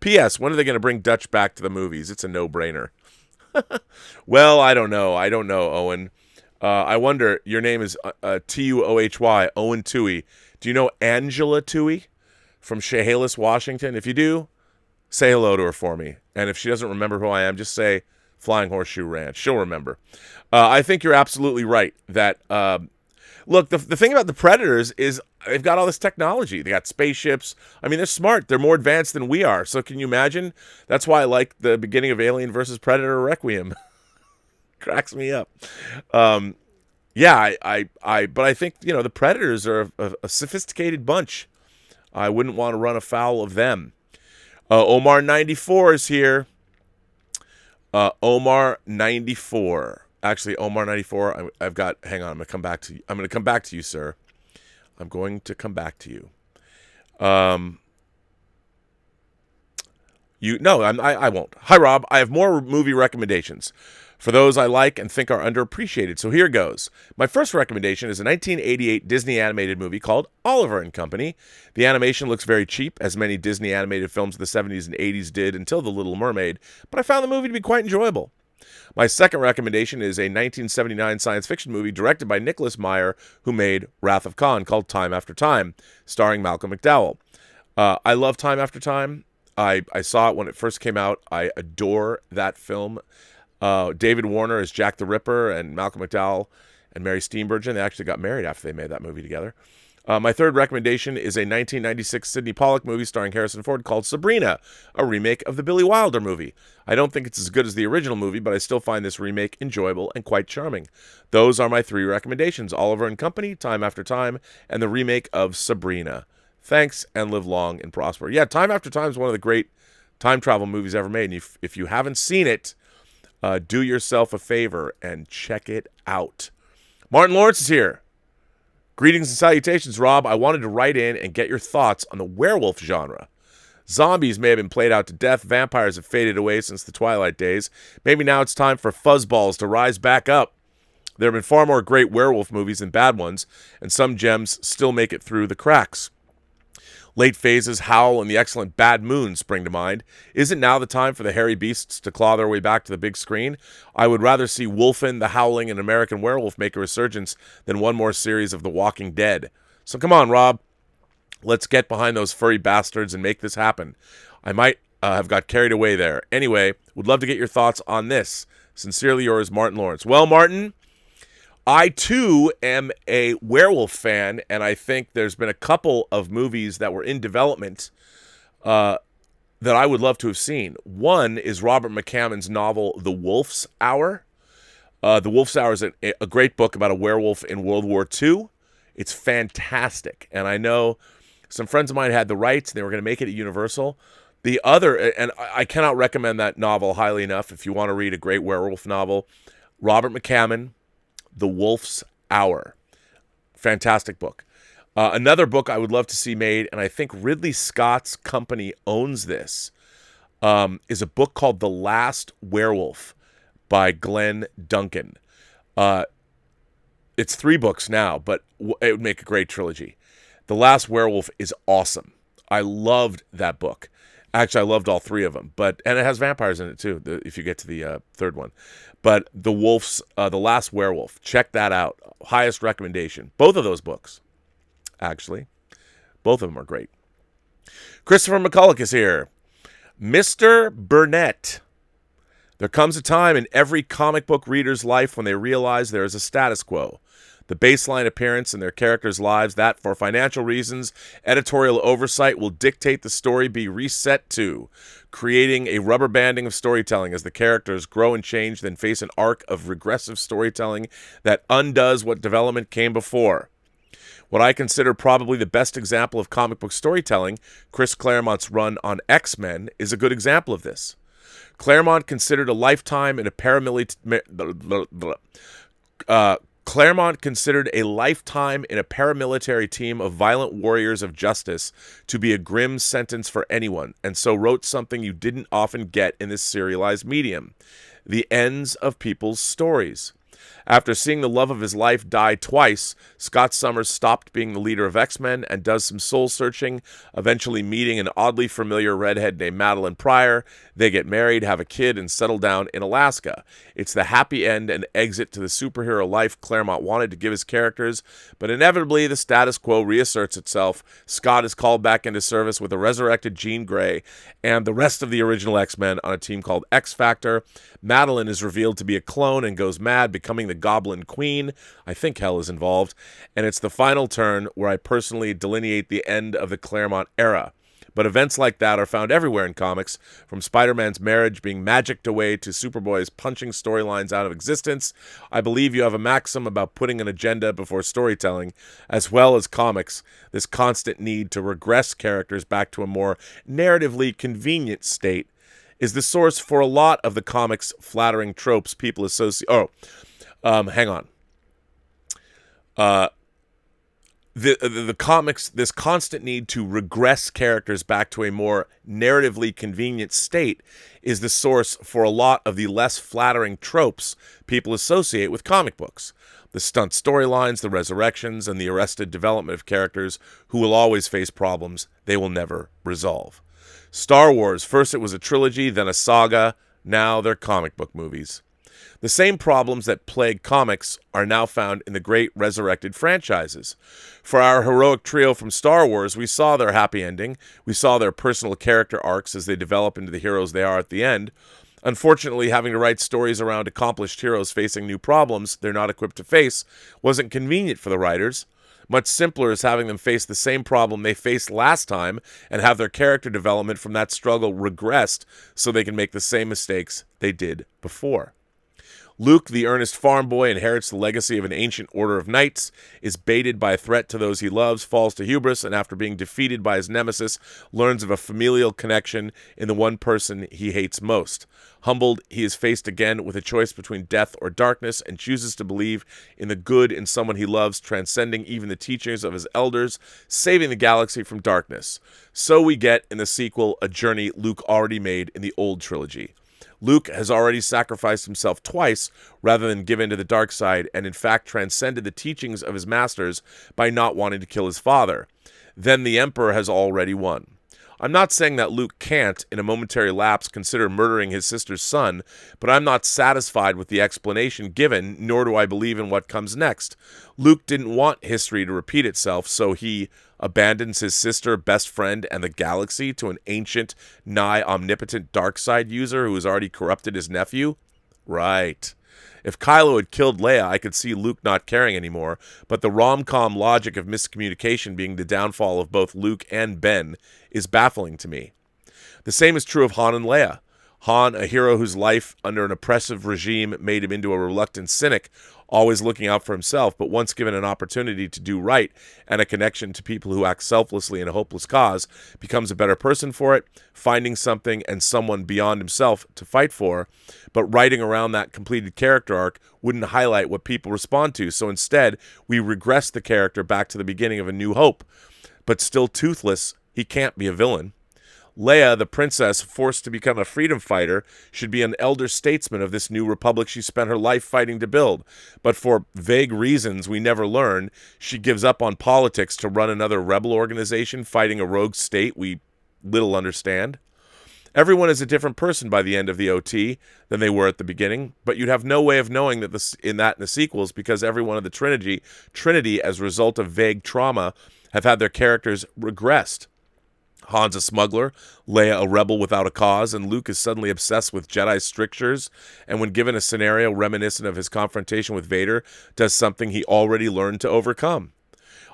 P.S. When are they going to bring Dutch back to the movies? It's a no-brainer. Well, I don't know, Owen. I wonder, your name is Tuohy, Owen Toohey. Do you know Angela Toohey from Chehalis, Washington? If you do, say hello to her for me. And if she doesn't remember who I am, just say Flying Horseshoe Ranch. She'll remember. I think you're absolutely right that, look, the thing about the Predators is they've got all this technology. They got spaceships. I mean, they're smart. They're more advanced than we are. So can you imagine? That's why I like the beginning of Alien versus Predator Requiem. Cracks me up. Yeah, but I think, the Predators are a sophisticated bunch. I wouldn't want to run afoul of them. Omar94 is here. Omar94. Actually, Omar94, I've got, hang on, I'm going to come back to you, sir. I'm going to come back to you. Um, I won't. Hi, Rob. I have more movie recommendations for those I like and think are underappreciated. So here goes. My first recommendation is a 1988 Disney animated movie called Oliver and Company. The animation looks very cheap, as many Disney animated films of the 70s and 80s did until The Little Mermaid, but I found the movie to be quite enjoyable. My second recommendation is a 1979 science fiction movie directed by Nicholas Meyer, who made Wrath of Khan, called Time After Time, starring Malcolm McDowell. I love Time After Time. I saw it when it first came out. I adore that film. David Warner as Jack the Ripper, and Malcolm McDowell and Mary Steenburgen. They actually got married after they made that movie together. My third recommendation is a 1996 Sidney Pollack movie starring Harrison Ford called Sabrina, a remake of the Billy Wilder movie. I don't think it's as good as the original movie, but I still find this remake enjoyable and quite charming. Those are my three recommendations: Oliver and Company, Time After Time, and the remake of Sabrina. Thanks, and live long and prosper. Yeah, Time After Time is one of the great time travel movies ever made. And if you haven't seen it, do yourself a favor and check it out. Martin Lawrence is here. Greetings and salutations, Rob. I wanted to write in and get your thoughts on the werewolf genre. Zombies may have been played out to death. Vampires have faded away since the Twilight days. Maybe now it's time for fuzzballs to rise back up. There have been far more great werewolf movies than bad ones, and some gems still make it through the cracks. Late Phases, Howl, and the excellent Bad Moon spring to mind. Isn't now the time for the hairy beasts to claw their way back to the big screen? I would rather see Wolfen, The Howling, and American Werewolf make a resurgence than one more series of The Walking Dead. So come on, Rob. Let's get behind those furry bastards and make this happen. I might have got carried away there. Anyway, would love to get your thoughts on this. Sincerely yours, Martin Lawrence. Well, Martin, I, too, am a werewolf fan, and I think there's been a couple of movies that were in development that I would love to have seen. One is Robert McCammon's novel, The Wolf's Hour. The Wolf's Hour is a great book about a werewolf in World War II. It's fantastic, and I know some friends of mine had the rights, and they were going to make it at Universal. The other, and I cannot recommend that novel highly enough if you want to read a great werewolf novel, Robert McCammon, The Wolf's Hour. Fantastic book. Another book I would love to see made, and I think Ridley Scott's company owns this, is a book called The Last Werewolf by Glenn Duncan. It's 3 books now, but it would make a great trilogy. The Last Werewolf is awesome. I loved that book. Actually, I loved all 3 of them, and it has vampires in it too, if you get to the third one. But The Last Werewolf, check that out. Highest recommendation. Both of those books, actually. Both of them are great. Christopher McCulloch is here. Mr. Burnett. There comes a time in every comic book reader's life when they realize there is a status quo. The baseline appearance in their characters' lives that, for financial reasons, editorial oversight will dictate the story be reset to, creating a rubber banding of storytelling as the characters grow and change, then face an arc of regressive storytelling that undoes what development came before. What I consider probably the best example of comic book storytelling, Chris Claremont's run on X-Men, is a good example of this. Claremont considered a lifetime in a paramilitary team of violent warriors of justice to be a grim sentence for anyone, and so wrote something you didn't often get in this serialized medium: the ends of people's stories. After seeing the love of his life die twice, Scott Summers stopped being the leader of X-Men and does some soul-searching, eventually meeting an oddly familiar redhead named Madeline Pryor. They get married, have a kid, and settle down in Alaska. It's the happy end and exit to the superhero life Claremont wanted to give his characters, but inevitably the status quo reasserts itself. Scott is called back into service with a resurrected Jean Grey and the rest of the original X-Men on a team called X-Factor. Madeline is revealed to be a clone and goes mad, becoming the Goblin Queen. I think Hell is involved. And it's the final turn where I personally delineate the end of the Claremont era. But events like that are found everywhere in comics, from Spider-Man's marriage being magicked away to Superboy's punching storylines out of existence. I believe you have a maxim about putting an agenda before storytelling, as well as comics. This constant need to regress characters back to a more narratively convenient state is the source for a lot of the comics' flattering tropes people associate. Hang on. the comics, this constant need to regress characters back to a more narratively convenient state is the source for a lot of the less flattering tropes people associate with comic books. The stunt storylines, the resurrections, and the arrested development of characters who will always face problems they will never resolve. Star Wars, first it was a trilogy, then a saga, now they're comic book movies. The same problems that plague comics are now found in the great resurrected franchises. For our heroic trio from Star Wars, we saw their happy ending. We saw their personal character arcs as they develop into the heroes they are at the end. Unfortunately, having to write stories around accomplished heroes facing new problems they're not equipped to face wasn't convenient for the writers. Much simpler is having them face the same problem they faced last time and have their character development from that struggle regressed so they can make the same mistakes they did before. Luke, the earnest farm boy, inherits the legacy of an ancient order of knights, is baited by a threat to those he loves, falls to hubris, and after being defeated by his nemesis, learns of a familial connection in the one person he hates most. Humbled, he is faced again with a choice between death or darkness and chooses to believe in the good in someone he loves, transcending even the teachings of his elders, saving the galaxy from darkness. So we get in the sequel a journey Luke already made in the old trilogy. Luke has already sacrificed himself twice rather than give in to the dark side, and in fact transcended the teachings of his masters by not wanting to kill his father. Then the Emperor has already won. I'm not saying that Luke can't, in a momentary lapse, consider murdering his sister's son, but I'm not satisfied with the explanation given, nor do I believe in what comes next. Luke didn't want history to repeat itself, so he abandons his sister, best friend, and the galaxy to an ancient, nigh omnipotent dark side user who has already corrupted his nephew? Right. If Kylo had killed Leia, I could see Luke not caring anymore, but the rom-com logic of miscommunication being the downfall of both Luke and Ben is baffling to me. The same is true of Han and Leia. Han, a hero whose life under an oppressive regime made him into a reluctant cynic, always looking out for himself, but once given an opportunity to do right and a connection to people who act selflessly in a hopeless cause, becomes a better person for it, finding something and someone beyond himself to fight for. But writing around that completed character arc wouldn't highlight what people respond to, so instead we regress the character back to the beginning of A New Hope. But still toothless, he can't be a villain. Leia, the princess forced to become a freedom fighter, should be an elder statesman of this new republic she spent her life fighting to build. But for vague reasons we never learn, she gives up on politics to run another rebel organization fighting a rogue state we little understand. Everyone is a different person by the end of the OT than they were at the beginning, but you'd have no way of knowing that in the sequels because every one of the Trinity, as a result of vague trauma, have had their characters regressed. Han's a smuggler, Leia a rebel without a cause, and Luke is suddenly obsessed with Jedi strictures, and when given a scenario reminiscent of his confrontation with Vader, does something he already learned to overcome.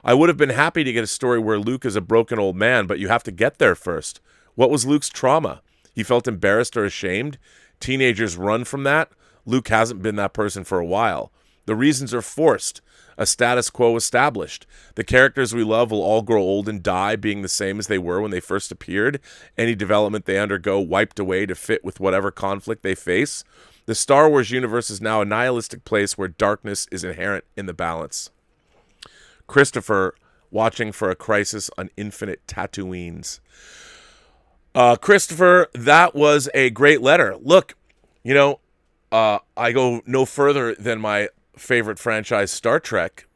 I would have been happy to get a story where Luke is a broken old man, but you have to get there first. What was Luke's trauma? He felt embarrassed or ashamed? Teenagers run from that? Luke hasn't been that person for a while. The reasons are forced. A status quo established. The characters we love will all grow old and die, being the same as they were when they first appeared. Any development they undergo wiped away to fit with whatever conflict they face. The Star Wars universe is now a nihilistic place where darkness is inherent in the balance. Christopher, watching for a crisis on infinite Tatooines. Christopher, that was a great letter. Look, I go no further than my favorite franchise, Star Trek.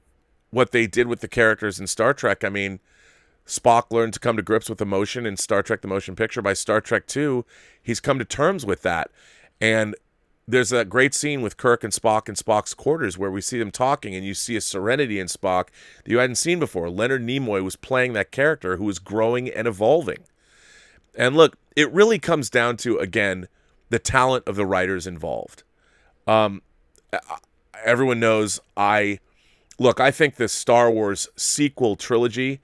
What they did with the characters in Star Trek, I mean, Spock learned to come to grips with emotion in Star Trek the Motion Picture. By Star Trek 2, he's come to terms with that. And there's that great scene with Kirk and Spock's quarters where we see them talking and you see a serenity in Spock that you hadn't seen before. Leonard Nimoy was playing that character who was growing and evolving. And look, it really comes down to, again, the talent of the writers involved. Everyone knows I think the Star Wars sequel trilogy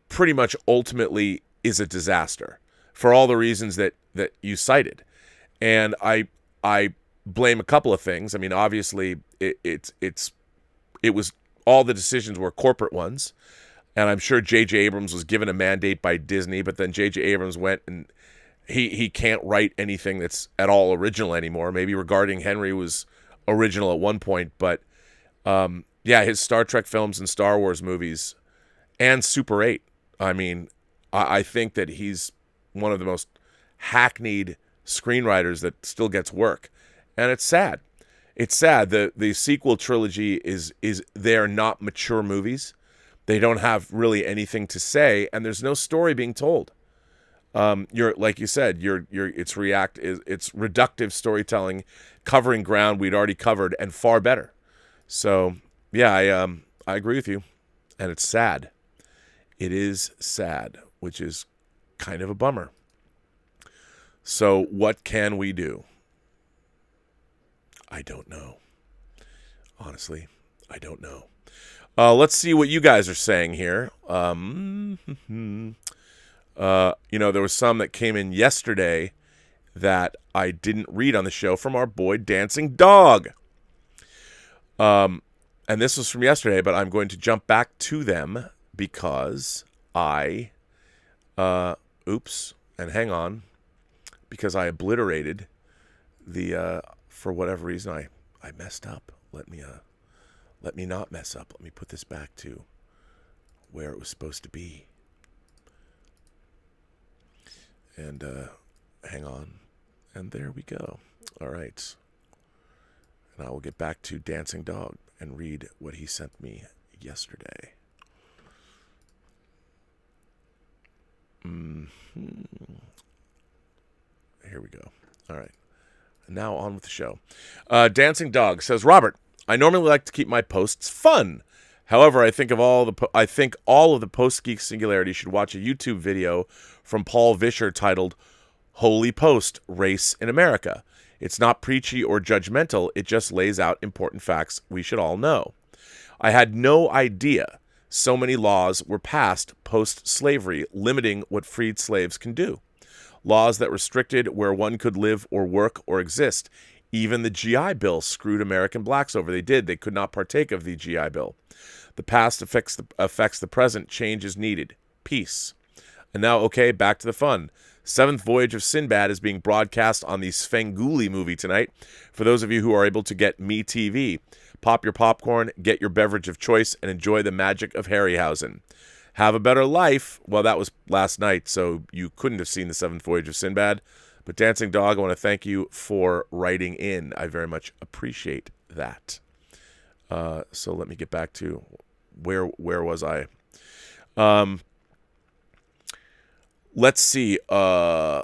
pretty much ultimately is a disaster for all the reasons that you cited. And I blame a couple of things. I mean, obviously it was all the decisions were corporate ones. And I'm sure J.J. Abrams was given a mandate by Disney, but then J.J. Abrams went and he can't write anything that's at all original anymore. Maybe Regarding Henry was original at one point, but his Star Trek films and Star Wars movies and Super 8. I mean, I think that he's one of the most hackneyed screenwriters that still gets work. And it's sad. It's sad. The sequel trilogy is they're not mature movies. They don't have really anything to say, and there's no story being told. You're like you said, it's reductive storytelling, covering ground we'd already covered and far better. So yeah, I agree with you, and it's sad. It is sad, which is kind of a bummer. So what can we do? I don't know. Honestly, I don't know. Let's see what you guys are saying here. There was some that came in yesterday that I didn't read on the show from our boy Dancing Dog. And this was from yesterday, but I'm going to jump back to them because I, and hang on, because I obliterated the, for whatever reason, I messed up. Let me not mess up. Let me put this back to where it was supposed to be. And hang on. And there we go. All right. And I will get back to Dancing Dog and read what he sent me yesterday. Here we go. All right. Now on with the show. Dancing Dog says, Robert, I normally like to keep my posts fun. However, I think all of the Post-Geek Singularity should watch a YouTube video from Paul Vischer titled Holy Post, Race in America. It's not preachy or judgmental. It just lays out important facts we should all know. I had no idea so many laws were passed post-slavery limiting what freed slaves can do. Laws that restricted where one could live or work or exist. Even the GI Bill screwed American blacks over. They could not partake of the GI Bill. The past affects the present. Change is needed. Peace. And now, okay, back to the fun. Seventh Voyage of Sinbad is being broadcast on the Svengoolie movie tonight. For those of you who are able to get Me TV, pop your popcorn, get your beverage of choice, and enjoy the magic of Harryhausen. Have a better life. Well, that was last night, so you couldn't have seen the Seventh Voyage of Sinbad. But Dancing Dog, I want to thank you for writing in. I very much appreciate that. So let me get back to where was I? Let's see. One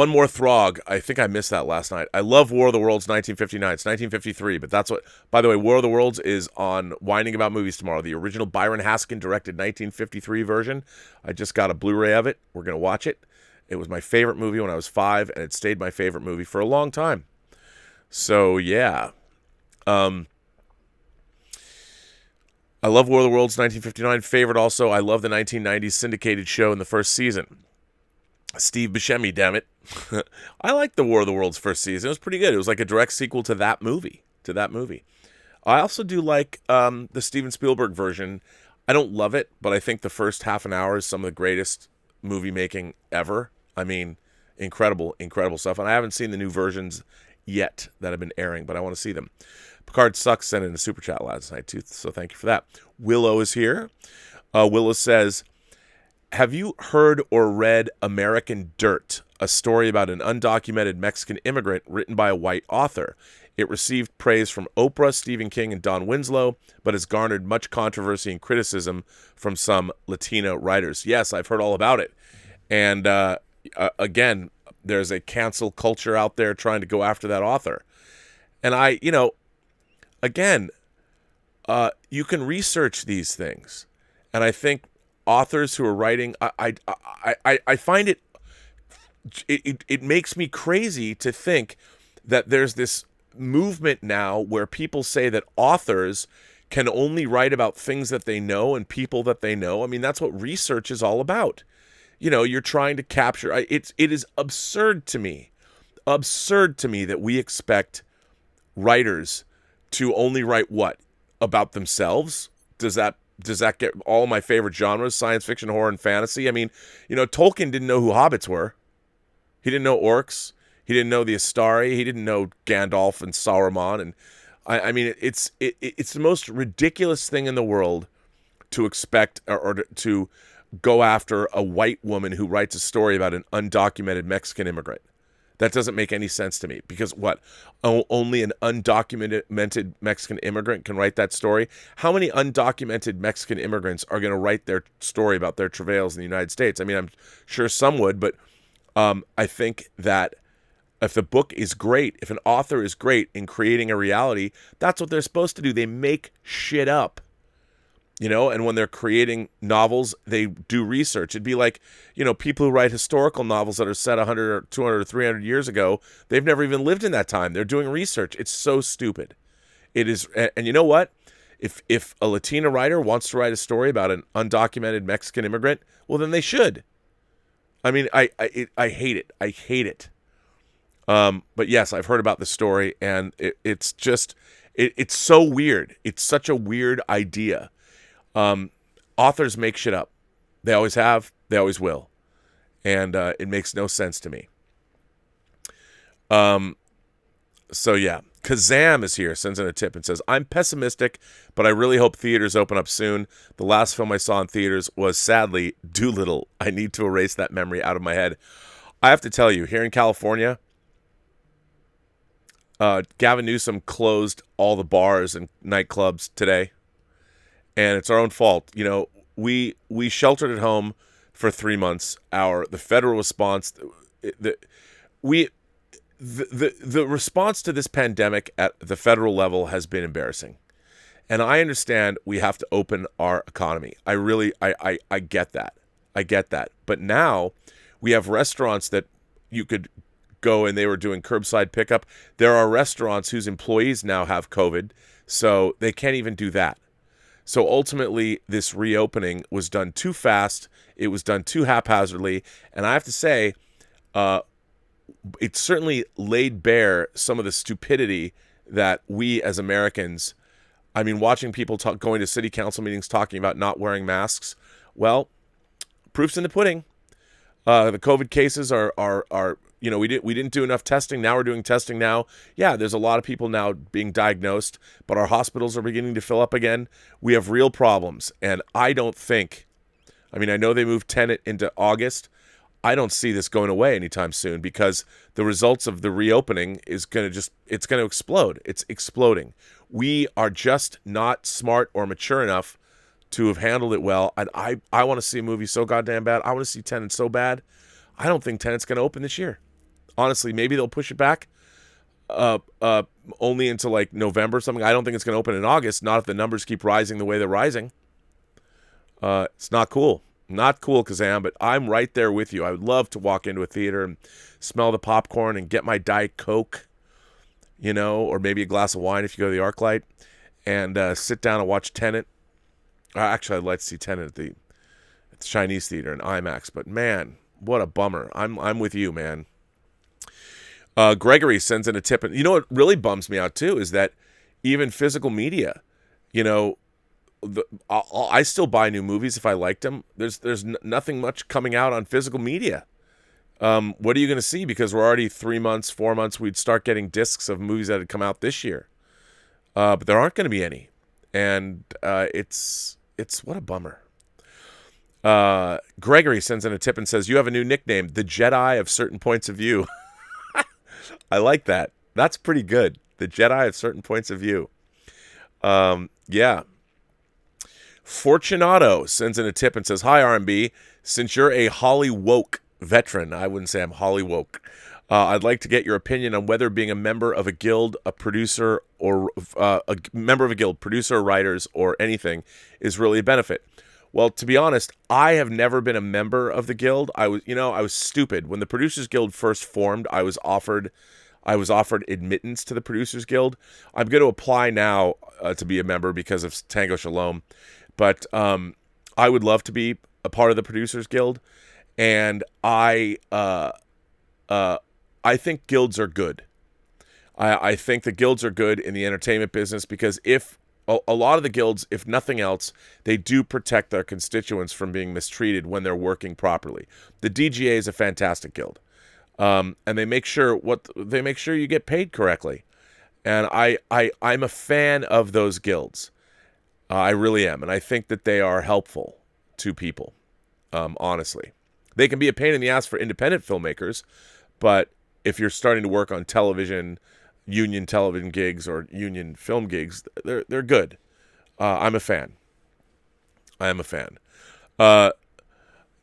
More Throg. I think I missed that last night. I love War of the Worlds 1959. It's 1953, but that's what. By the way, War of the Worlds is on Whining About Movies tomorrow. The original Byron Haskin directed 1953 version. I just got a Blu-ray of it. We're gonna watch it. It was my favorite movie when I was 5, and it stayed my favorite movie for a long time. So yeah. I love War of the Worlds 1959. Favorite also, I love the 1990s syndicated show in the first season. Steve Buscemi, damn it. I liked the War of the Worlds first season. It was pretty good. It was like a direct sequel to that movie. I also do like the Steven Spielberg version. I don't love it, but I think the first half an hour is some of the greatest movie making ever. I mean, incredible stuff. And I haven't seen the new versions yet that have been airing, but I want to see them. Picard Sucks sent in a super chat last night too, so thank you for that. Willow is here. Willow says, have you heard or read American Dirt, a story about an undocumented Mexican immigrant written by a white author? It received praise from Oprah, Stephen King, and Don Winslow, but has garnered much controversy and criticism from some Latino writers. Yes, I've heard all about it. And again, there's a cancel culture out there trying to go after that author. And again, you can research these things, and I think authors who are writing, I find it makes me crazy to think that there's this movement now where people say that authors can only write about things that they know and people that they know. I mean, that's what research is all about. You're trying to capture. It is absurd to me that we expect writers to only write what? About themselves? Does that get all my favorite genres, science fiction, horror, and fantasy? I mean, Tolkien didn't know who hobbits were. He didn't know orcs. He didn't know the Astari. He didn't know Gandalf and Sauron. And I mean, it's the most ridiculous thing in the world to expect or to go after a white woman who writes a story about an undocumented Mexican immigrant. That doesn't make any sense to me because what? Only an undocumented Mexican immigrant can write that story? How many undocumented Mexican immigrants are going to write their story about their travails in the United States? I mean, I'm sure some would, but I think that if the book is great, if an author is great in creating a reality, that's what they're supposed to do. They make shit up. And when they're creating novels, they do research. It'd be like, people who write historical novels that are set 100 or 200 or 300 years ago, they've never even lived in that time. They're doing research. It's so stupid. It is. And you know what? If a Latina writer wants to write a story about an undocumented Mexican immigrant, well, then they should. I mean, I hate it. I hate it. But yes, I've heard about the story, and it's just, it's so weird. It's such a weird idea. Authors make shit up. They always have. They always will. And it makes no sense to me. So yeah, Kazam is here, sends in a tip and says, I'm pessimistic, but I really hope theaters open up soon. The last film I saw in theaters was, sadly, Doolittle. I need to erase that memory out of my head. I have to tell you, here in California, Gavin Newsom closed all the bars and nightclubs today. And it's our own fault. We sheltered at home for 3 months. The federal response, the response to this pandemic at the federal level has been embarrassing. And I understand we have to open our economy. I get that. I get that. But now we have restaurants that you could go and they were doing curbside pickup. There are restaurants whose employees now have COVID, so they can't even do that. So ultimately, this reopening was done too fast. It was done too haphazardly. And I have to say, it certainly laid bare some of the stupidity that we as Americans, I mean, watching people going to city council meetings talking about not wearing masks. Well, proof's in the pudding. The COVID cases are we didn't do enough testing. Now we're doing testing now. Yeah, there's a lot of people now being diagnosed, but our hospitals are beginning to fill up again. We have real problems, and I don't think, I know they moved Tenet into August. I don't see this going away anytime soon because the results of the reopening it's going to explode. It's exploding. We are just not smart or mature enough to have handled it well. And I want to see a movie so goddamn bad. I want to see Tenet so bad. I don't think Tenet's going to open this year. Honestly, maybe they'll push it back only into like November or something. I don't think it's going to open in August, not if the numbers keep rising the way they're rising. It's not cool. Not cool, Kazam, but I'm right there with you. I would love to walk into a theater and smell the popcorn and get my Diet Coke, or maybe a glass of wine if you go to the ArcLight, and sit down and watch Tenet. Actually, I'd like to see Tenet at the Chinese theater in IMAX, but man, what a bummer. I'm with you, man. Gregory sends in a tip, and what really bums me out too is that even physical media, I still buy new movies if I liked them. There's nothing much coming out on physical media. What are you going to see? Because we're already 3 months, 4 months, we'd start getting discs of movies that had come out this year. But there aren't going to be any, and it's what a bummer. Gregory sends in a tip and says, you have a new nickname, the Jedi of Certain Points of View. I like that. That's pretty good. The Jedi of Certain Points of View. Yeah. Fortunato sends in a tip and says, hi, R&B. Since you're a Holly woke veteran, I wouldn't say I'm Holly woke, I'd like to get your opinion on whether being a member of a guild, a producer, or a member of a guild, producer, or writers, or anything is really a benefit. Well, to be honest, I have never been a member of the guild. I was stupid. When the Producers Guild first formed, I was offered admittance to the Producers Guild. I'm going to apply now to be a member because of Tango Shalom. But I would love to be a part of the Producers Guild, and I think guilds are good. I think the guilds are good in the entertainment business because if a lot of the guilds, if nothing else, they do protect their constituents from being mistreated when they're working properly. The DGA is a fantastic guild, and they make sure you get paid correctly. And I'm a fan of those guilds. I really am. And I think that they are helpful to people, honestly. They can be a pain in the ass for independent filmmakers, but if you're starting to work on television, union television gigs or union film gigs, they're good. I'm a fan. I am a fan.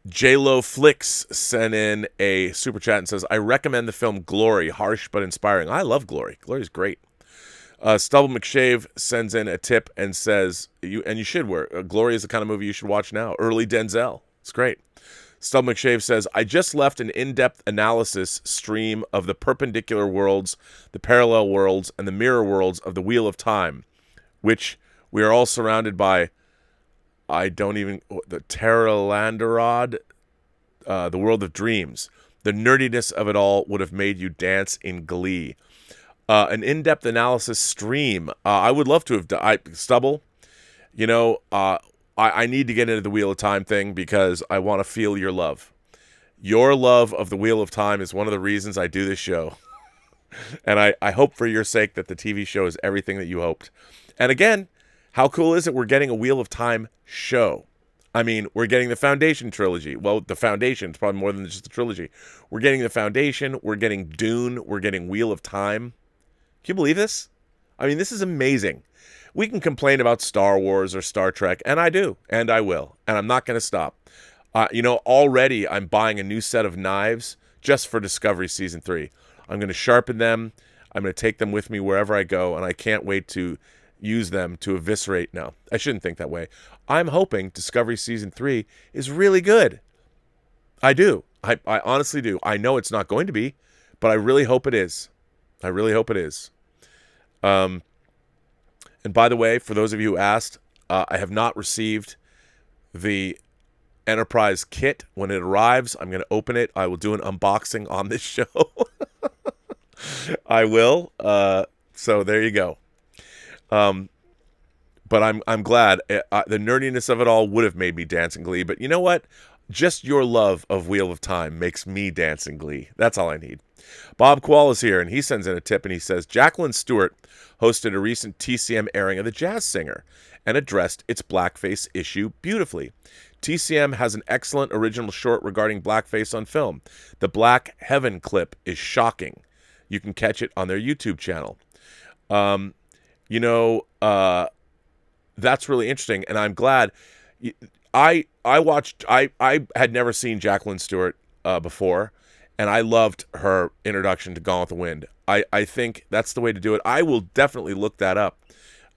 J-Lo Flicks sent in a super chat and says, I recommend the film Glory, harsh but inspiring. I love Glory. Glory's great. Stubble McShave sends in a tip and says, you should Glory is the kind of movie you should watch now. Early Denzel. It's great. Stubble McShave says, I just left an in-depth analysis stream of the perpendicular worlds, the parallel worlds, and the mirror worlds of the Wheel of Time, which we are all surrounded by. The Terralanderod, the world of dreams. The nerdiness of it all would have made you dance in glee. An in-depth analysis stream. I would love to have done. Stubble, I need to get into the Wheel of Time thing because I want to feel your love. Your love of the Wheel of Time is one of the reasons I do this show. And I hope for your sake that the TV show is everything that you hoped. And again, how cool is it we're getting a Wheel of Time show? I mean, we're getting the Foundation trilogy. Well, the Foundation is probably more than just the trilogy. We're getting the Foundation. We're getting Dune. We're getting Wheel of Time. Can you believe this? I mean, this is amazing. We can complain about Star Wars or Star Trek, and I do, and I will, and I'm not going to stop. Already I'm buying a new set of knives just for Discovery Season 3. I'm going to sharpen them. I'm going to take them with me wherever I go, and I can't wait to use them to eviscerate. No, I shouldn't think that way. I'm hoping Discovery Season 3 is really good. I do. I honestly do. I know it's not going to be, but I really hope it is. I really hope it is. And by the way, for those of you who asked, I have not received the Enterprise kit. When it arrives, I'm going to open it. I will do an unboxing on this show. I will. So there you go. But I'm glad. The nerdiness of it all would have made me dance in glee. But you know what? Just your love of Wheel of Time makes me dance in glee. That's all I need. Bob Quall is here, and he sends in a tip, and he says, Jacqueline Stewart hosted a recent TCM airing of The Jazz Singer and addressed its blackface issue beautifully. TCM has an excellent original short regarding blackface on film. The Black Heaven clip is shocking. You can catch it on their YouTube channel. That's really interesting, and I'm glad. I had never seen Jacqueline Stewart before, and I loved her introduction to Gone with the Wind. I think that's the way to do it. I will definitely look that up.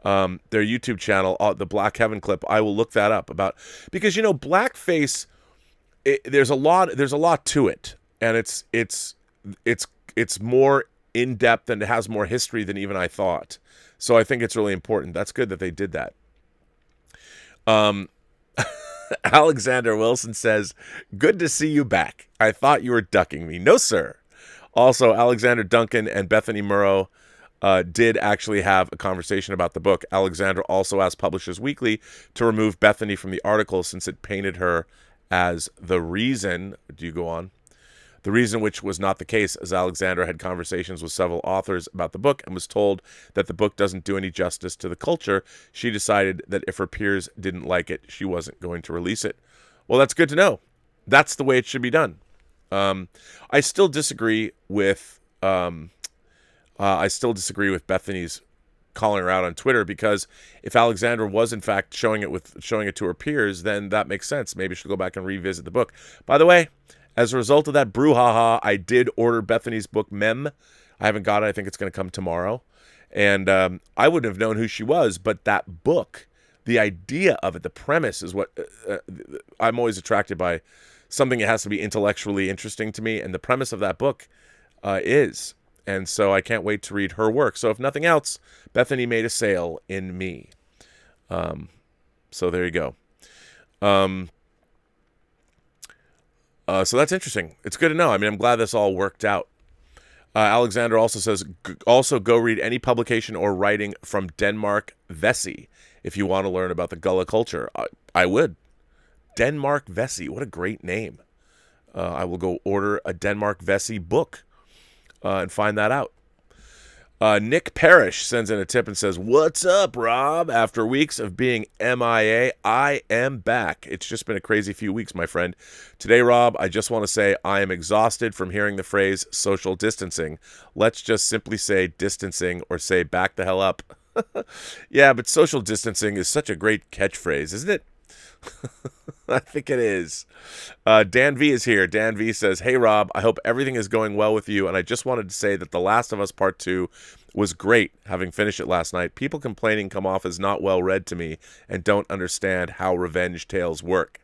Their YouTube channel, the Black Heaven clip, I will look that up because blackface. There's a lot to it, and it's more in depth and it has more history than even I thought. So I think it's really important. That's good that they did that. Alexander Wilson says, good to see you back. I thought you were ducking me. No, sir. Also, Alexander Duncan and Bethany Murrow did actually have a conversation about the book. Alexander also asked Publishers Weekly to remove Bethany from the article since it painted her as the reason. Do you go on? The reason, which was not the case, as Alexander had conversations with several authors about the book and was told that the book doesn't do any justice to the culture. She decided that if her peers didn't like it, she wasn't going to release it. Well, that's good to know. That's the way it should be done. I still disagree with Bethany's calling her out on Twitter, because if Alexandra was in fact showing it to her peers, then that makes sense. Maybe she'll go back and revisit the book. By the way, as a result of that brouhaha, I did order Bethany's book, Mem. I haven't got it. I think it's going to come tomorrow. And I wouldn't have known who she was, but that book, the idea of it, the premise is what I'm always attracted by. Something that has to be intellectually interesting to me, and the premise of that book is. And so I can't wait to read her work. So if nothing else, Bethany made a sale in me. So there you go. So that's interesting. It's good to know. I mean, I'm glad this all worked out. Alexander also says, also go read any publication or writing from Denmark Vesey if you want to learn about the Gullah culture. I would. Denmark Vesey. What a great name. I will go order a Denmark Vesey book and find that out. Nick Parrish sends in a tip and says, "What's up, Rob? After weeks of being MIA, I am back. It's just been a crazy few weeks, my friend. Today, Rob, I just want to say I am exhausted from hearing the phrase social distancing. Let's just simply say distancing or say back the hell up." Yeah, but social distancing is such a great catchphrase, isn't it? I think it is. Dan V is here. Dan V says, "Hey, Rob, I hope everything is going well with you. And I just wanted to say that The Last of Us Part 2 was great, having finished it last night. People complaining come off as not well read to me and don't understand how revenge tales work."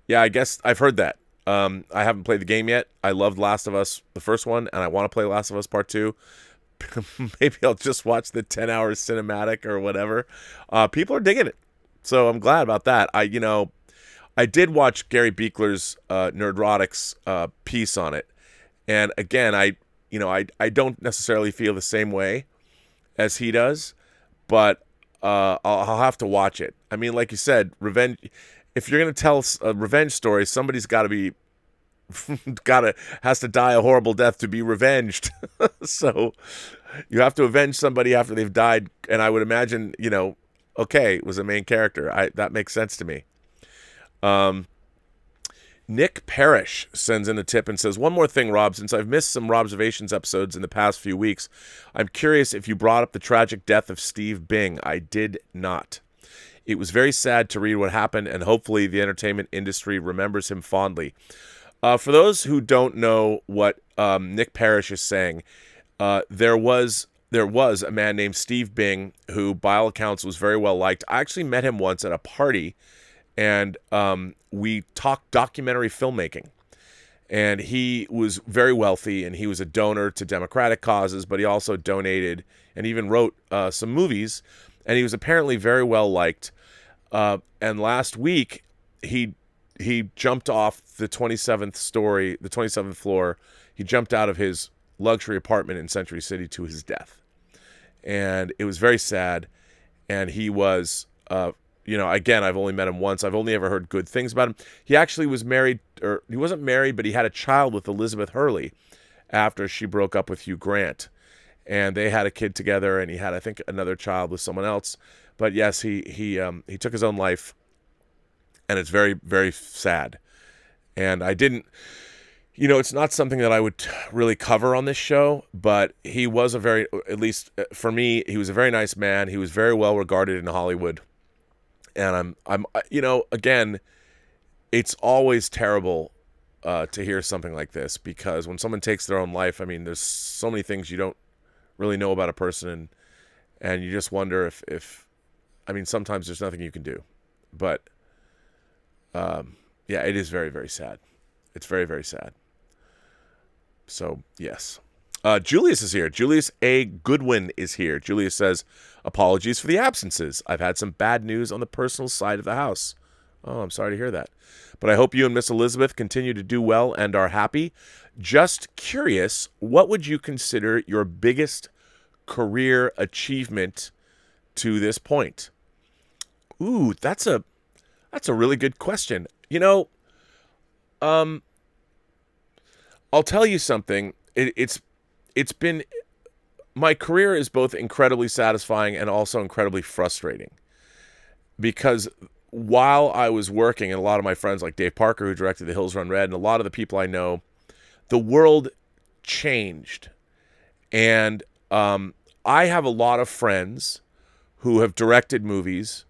Yeah, I guess I've heard that. I haven't played the game yet. I loved Last of Us, the first one, and I want to play Last of Us Part 2. Maybe I'll just watch the 10-hour cinematic or whatever. People are digging it. So I'm glad about that. I did watch Gary Beekler's Nerdrotics piece on it, and again, I don't necessarily feel the same way as he does, but I'll have to watch it. I mean, like you said, revenge. If you're gonna tell a revenge story, somebody's got to be has to die a horrible death to be revenged. So you have to avenge somebody after they've died, and I would imagine, okay, it was a main character. That makes sense to me. Nick Parrish sends in a tip and says, "One more thing, Rob. Since I've missed some Robservations episodes in the past few weeks, I'm curious if you brought up the tragic death of Steve Bing. I did not. It was very sad to read what happened, and hopefully the entertainment industry remembers him fondly." For those who don't know what Nick Parrish is saying, there was a man named Steve Bing who, by all accounts, was very well liked. I actually met him once at a party, and we talked documentary filmmaking. And he was very wealthy, and he was a donor to democratic causes, but he also donated and even wrote some movies, and he was apparently very well liked. And last week, he jumped off the 27th floor. He jumped out of his luxury apartment in Century City to his death. And it was very sad. And he was, again, I've only met him once. I've only ever heard good things about him. He actually was married, or he wasn't married, but he had a child with Elizabeth Hurley after she broke up with Hugh Grant. And they had a kid together, and he had, I think, another child with someone else. But yes, he took his own life, and it's very, very sad. And I didn't, it's not something that I would really cover on this show, but he was at least for me, he was a very nice man. He was very well regarded in Hollywood. And I'm again, it's always terrible to hear something like this, because when someone takes their own life, I mean, there's so many things you don't really know about a person, and you just wonder if sometimes there's nothing you can do. But yeah, it is very, very sad. It's very, very sad. So, yes. Julius is here. Julius A. Goodwin is here. Julius says, "Apologies for the absences. I've had some bad news on the personal side of the house." Oh, I'm sorry to hear that. "But I hope you and Miss Elizabeth continue to do well and are happy. Just curious, what would you consider your biggest career achievement to this point?" Ooh, that's a really good question. I'll tell you something. It's been, my career is both incredibly satisfying and also incredibly frustrating, because while I was working, and a lot of my friends like Dave Parker, who directed The Hills Run Red, and a lot of the people I know, the world changed. And I have a lot of friends who have directed movies,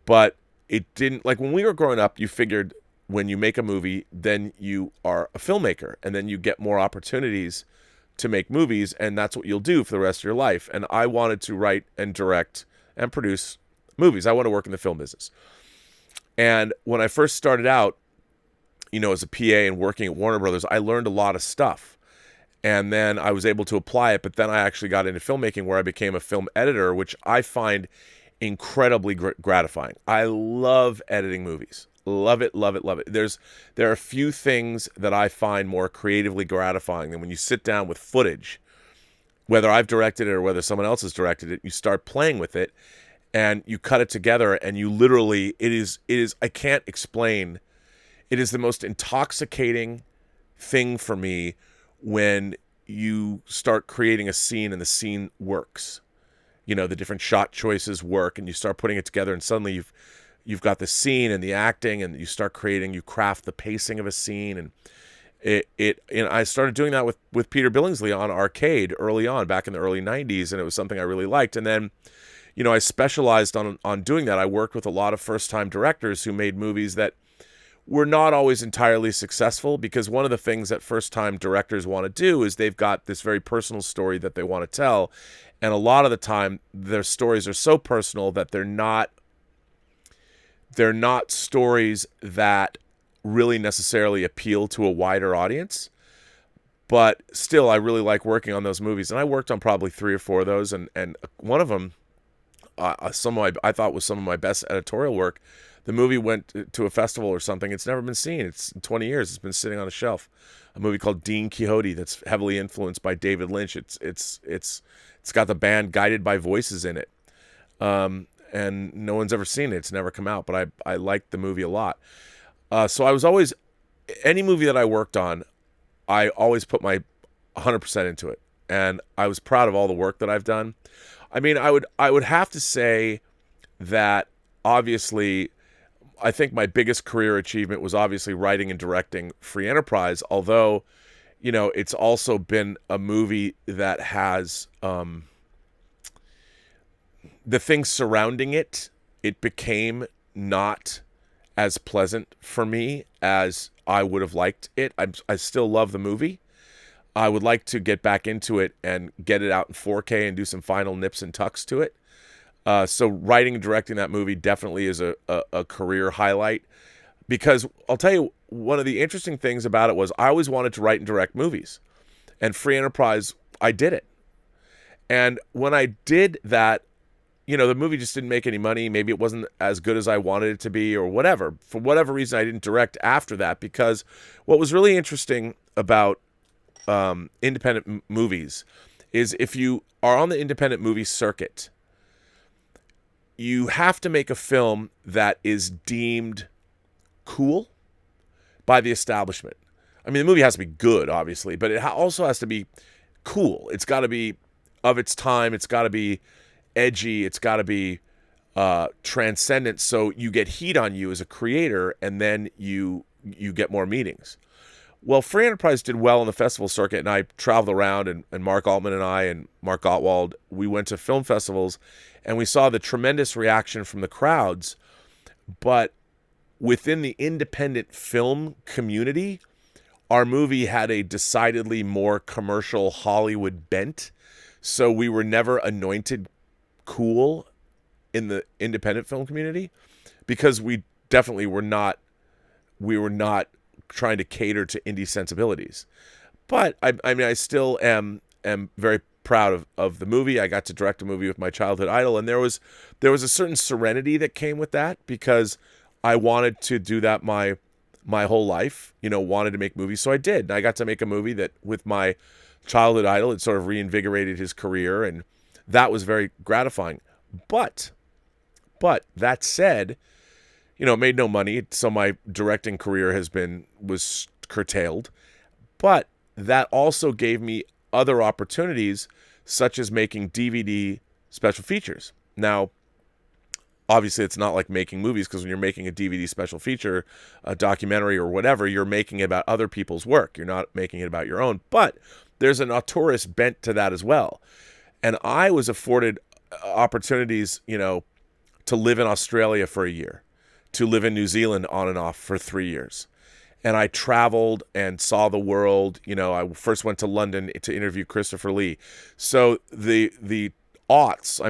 but it didn't, like when we were growing up, you figured when you make a movie, then you are a filmmaker, and then you get more opportunities to make movies, and that's what you'll do for the rest of your life. And I wanted to write and direct and produce movies. I want to work in the film business. And when I first started out, as a PA and working at Warner Brothers, I learned a lot of stuff. And then I was able to apply it, but then I actually got into filmmaking, where I became a film editor, which I find incredibly gratifying. I love editing movies. Love it, love it, love it. There are few things that I find more creatively gratifying than when you sit down with footage, whether I've directed it or whether someone else has directed it. You start playing with it, and you cut it together, and you literally, it is, I can't explain. It is the most intoxicating thing for me when you start creating a scene and the scene works. You know, the different shot choices work, and you start putting it together, and suddenly you've got the scene and the acting, and you craft the pacing of a scene. And I started doing that with Peter Billingsley on Arcade early on, back in the early 90s, and it was something I really liked. And then, you know, I specialized on doing that. I worked with a lot of first-time directors who made movies that were not always entirely successful, because one of the things that first-time directors want to do is they've got this very personal story that they want to tell, and a lot of the time their stories are so personal that they're not stories that really necessarily appeal to a wider audience. But still, I really like working on those movies, and I worked on probably 3 or 4 of those, and one of them, I thought was some of my best editorial work. The movie went to a festival or something. It's never been seen. It's 20 years. It's been sitting on a shelf. A movie called Dean Quixote that's heavily influenced by David Lynch. It's got the band Guided by Voices in it, and no one's ever seen it. It's never come out, but I liked the movie a lot. So I was always, any movie that I worked on, I always put my 100% into it, and I was proud of all the work that I've done. I mean, I would have to say that obviously, I think my biggest career achievement was obviously writing and directing Free Enterprise, although, you know, it's also been a movie that has the things surrounding it became not as pleasant for me as I would have liked it. I still love the movie. I would like to get back into it and get it out in 4K and do some final nips and tucks to it. So writing and directing that movie definitely is a career highlight, because I'll tell you, one of the interesting things about it was I always wanted to write and direct movies, and Free Enterprise, I did it. And when I did that, you know, the movie just didn't make any money. Maybe it wasn't as good as I wanted it to be, or whatever. For whatever reason, I didn't direct after that, because what was really interesting about independent movies is if you are on the independent movie circuit, you have to make a film that is deemed cool by the establishment. I mean, the movie has to be good, obviously, but it also has to be cool. It's got to be of its time. It's got to be edgy. It's got to be transcendent, so you get heat on you as a creator, and then you get more meetings. Well, Free Enterprise did well on the festival circuit, and I traveled around, and Mark Altman and I and Mark Gottwald, we went to film festivals, and we saw the tremendous reaction from the crowds. But within the independent film community, our movie had a decidedly more commercial Hollywood bent, so we were never anointed cool in the independent film community, because we definitely were not trying to cater to indie sensibilities. But I mean, I still am very proud of the movie. I got to direct a movie with my childhood idol, and there was a certain serenity that came with that, because I wanted to do that my whole life, you know, wanted to make movies, so I did. And I got to make a movie that, with my childhood idol, it sort of reinvigorated his career, and that was very gratifying. But that said, you know, it made no money, so my directing career was curtailed. But that also gave me other opportunities, such as making DVD special features. Now, obviously, it's not like making movies, because when you're making a DVD special feature, a documentary or whatever, you're making it about other people's work. You're not making it about your own. But there's an auteurist bent to that as well. And I was afforded opportunities, you know, to live in Australia for a year, to live in New Zealand on and off for 3 years. And I traveled and saw the world. You know, I first went to London to interview Christopher Lee. So the aughts,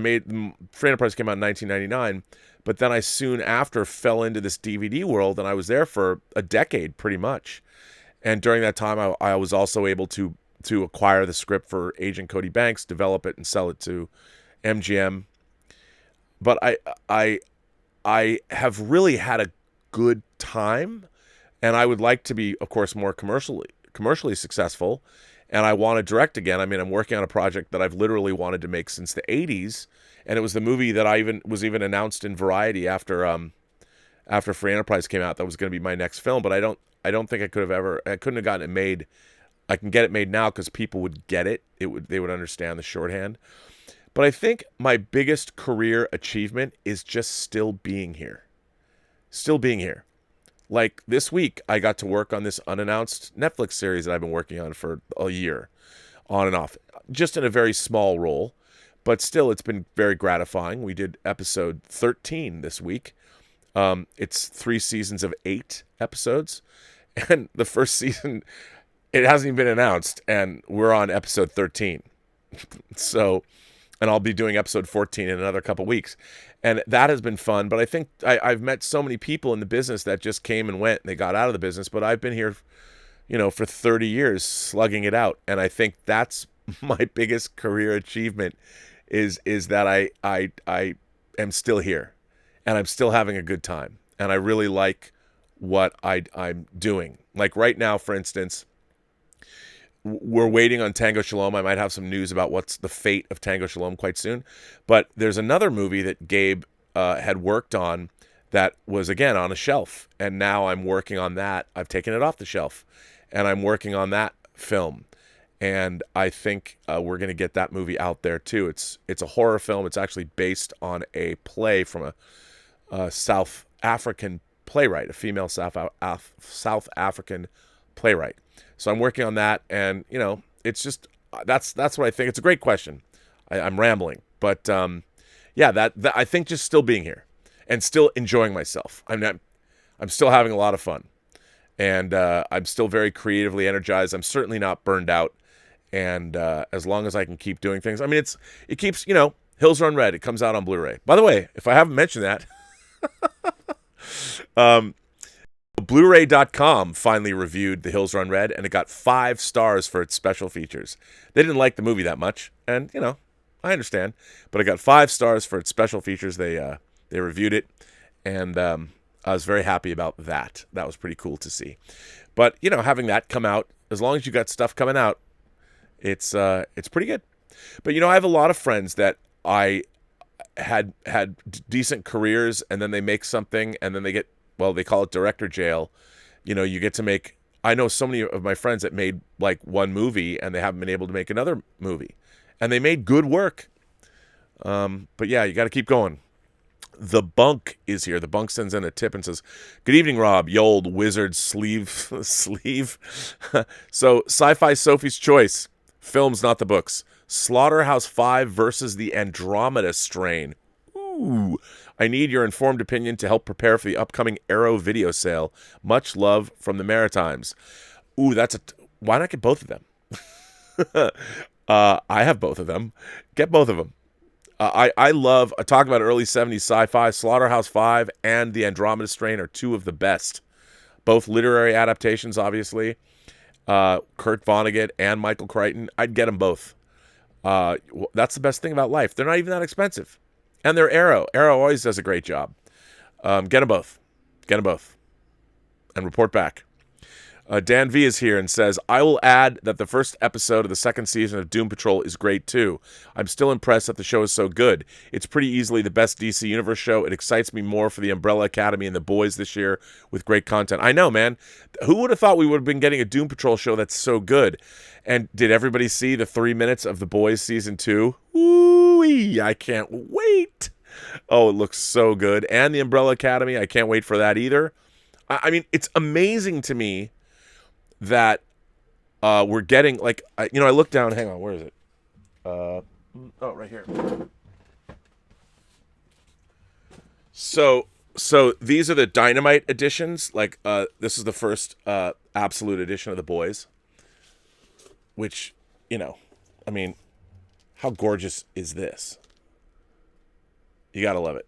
Free Enterprise came out in 1999, but then I soon after fell into this DVD world, and I was there for a decade pretty much. And during that time, I was also able to acquire the script for Agent Cody Banks, develop it, and sell it to MGM. But I have really had a good time, and I would like to be, of course, more commercially successful, and I want to direct again. I mean, I'm working on a project that I've literally wanted to make since the 80s, and it was the movie that was even announced in Variety after Free Enterprise came out. That was going to be my next film, but I don't think I couldn't have gotten it made I can get it made now because people would get it. They would understand the shorthand. But I think my biggest career achievement is just still being here. Still being here. Like this week, I got to work on this unannounced Netflix series that I've been working on for a year, on and off, just in a very small role. But still, it's been very gratifying. We did episode 13 this week. It's 3 seasons of 8 episodes. And the first season, it hasn't even been announced. And we're on episode 13. So, and I'll be doing episode 14 in another couple weeks. And that has been fun. But I think I've met so many people in the business that just came and went. And they got out of the business. But I've been here, for 30 years slugging it out. And I think that's my biggest career achievement is that I am still here. And I'm still having a good time. And I really like what I'm doing. Like right now, for instance, we're waiting on Tango Shalom. I might have some news about what's the fate of Tango Shalom quite soon. But there's another movie that Gabe had worked on that was, again, on a shelf. And now I'm working on that. I've taken it off the shelf. And I'm working on that film. And I think we're going to get that movie out there, too. It's a horror film. It's actually based on a play from a South African playwright, a female South African playwright. So I'm working on that, and it's just that's what I think. It's a great question. I'm rambling, but that I think just still being here and still enjoying myself. I'm still having a lot of fun, and I'm still very creatively energized. I'm certainly not burned out, and as long as I can keep doing things, I mean, it keeps Hills Run Red. It comes out on Blu-ray. By the way, if I haven't mentioned that. Blu-ray.com finally reviewed The Hills Run Red, and it got 5 stars for its special features. They didn't like the movie that much, and I understand, but it got 5 stars for its special features. They reviewed it, and I was very happy about that. That was pretty cool to see. But having that come out, as long as you got stuff coming out, it's pretty good. But I have a lot of friends that I had decent careers, and then they make something, and then they get, they call it director jail. You get to make, I know so many of my friends that made like one movie and they haven't been able to make another movie, and they made good work. But yeah, you got to keep going. The Bunk is here. The Bunk sends in a tip and says, "Good evening, Rob, you old wizard sleeve." So Sci-Fi Sophie's Choice, films, not the books. Slaughterhouse-5 versus the Andromeda Strain. Ooh. I need your informed opinion to help prepare for the upcoming Arrow video sale. Much love from the Maritimes. Ooh, why not get both of them? I have both of them. Get both of them. I love, talk about early 70s sci-fi. Slaughterhouse-5 and the Andromeda Strain are 2 of the best. Both literary adaptations, obviously. Kurt Vonnegut and Michael Crichton. I'd get them both. That's the best thing about life. They're not even that expensive. And they're Arrow. Arrow always does a great job. Get them both. Get them both. And report back. Dan V is here and says, "I will add that the first episode of the second season of Doom Patrol is great too. I'm still impressed that the show is so good. It's pretty easily the best DC Universe show. It excites me more for the Umbrella Academy and the Boys this year with great content." I know, man. Who would have thought we would have been getting a Doom Patrol show that's so good? And did everybody see the 3 minutes of The Boys season 2? Ooh, I can't wait. Oh, it looks so good. And the Umbrella Academy, I can't wait for that either. I mean, it's amazing to me that we're getting, like, I look down, hang on, where is it? Right here. So these are the Dynamite editions. Like, this is the first absolute edition of The Boys, which, I mean, how gorgeous is this? You gotta love it.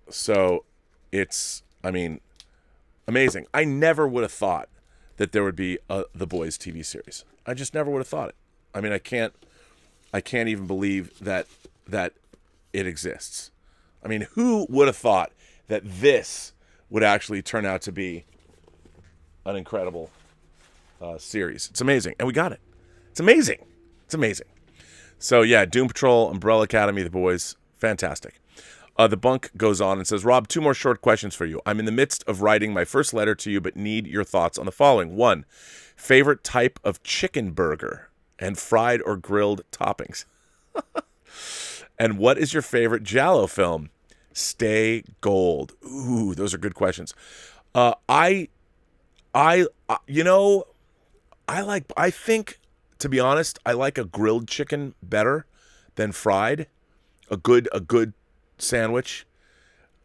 So it's, I mean, amazing. I never would have thought that there would be The Boys TV series. I just never would have thought it. I mean, I can't even believe that it exists. I mean, who would have thought that this would actually turn out to be an incredible series? It's amazing. And we got it. It's amazing. It's amazing. So yeah, Doom Patrol, Umbrella Academy, The Boys, fantastic. The bunk goes on and says, Rob, 2 more short questions for you. I'm in the midst of writing my first letter to you, but need your thoughts on the following. 1, favorite type of chicken burger and fried or grilled toppings. And what is your favorite Giallo film? Stay Gold. Ooh, those are good questions. I think, to be honest, I like a grilled chicken better than fried. A good sandwich.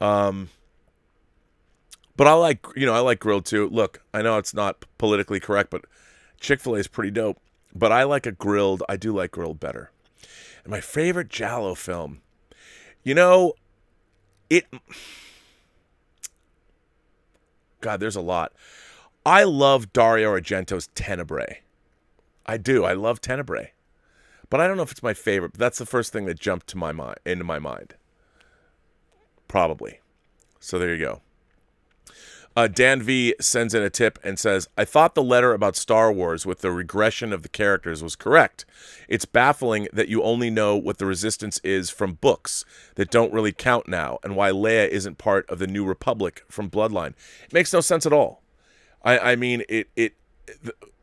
But I like grilled too. Look, I know it's not politically correct, but Chick-fil-A is pretty dope. But I do like grilled better. And my favorite Giallo film, there's a lot. I love Dario Argento's Tenebrae. I do. I love Tenebrae. But I don't know if it's my favorite. But that's the first thing that jumped into my mind. Probably. So there you go. Dan V sends in a tip and says, I thought the letter about Star Wars with the regression of the characters was correct. It's baffling that you only know what the Resistance is from books that don't really count now, and why Leia isn't part of the New Republic from Bloodline. It makes no sense at all. I mean,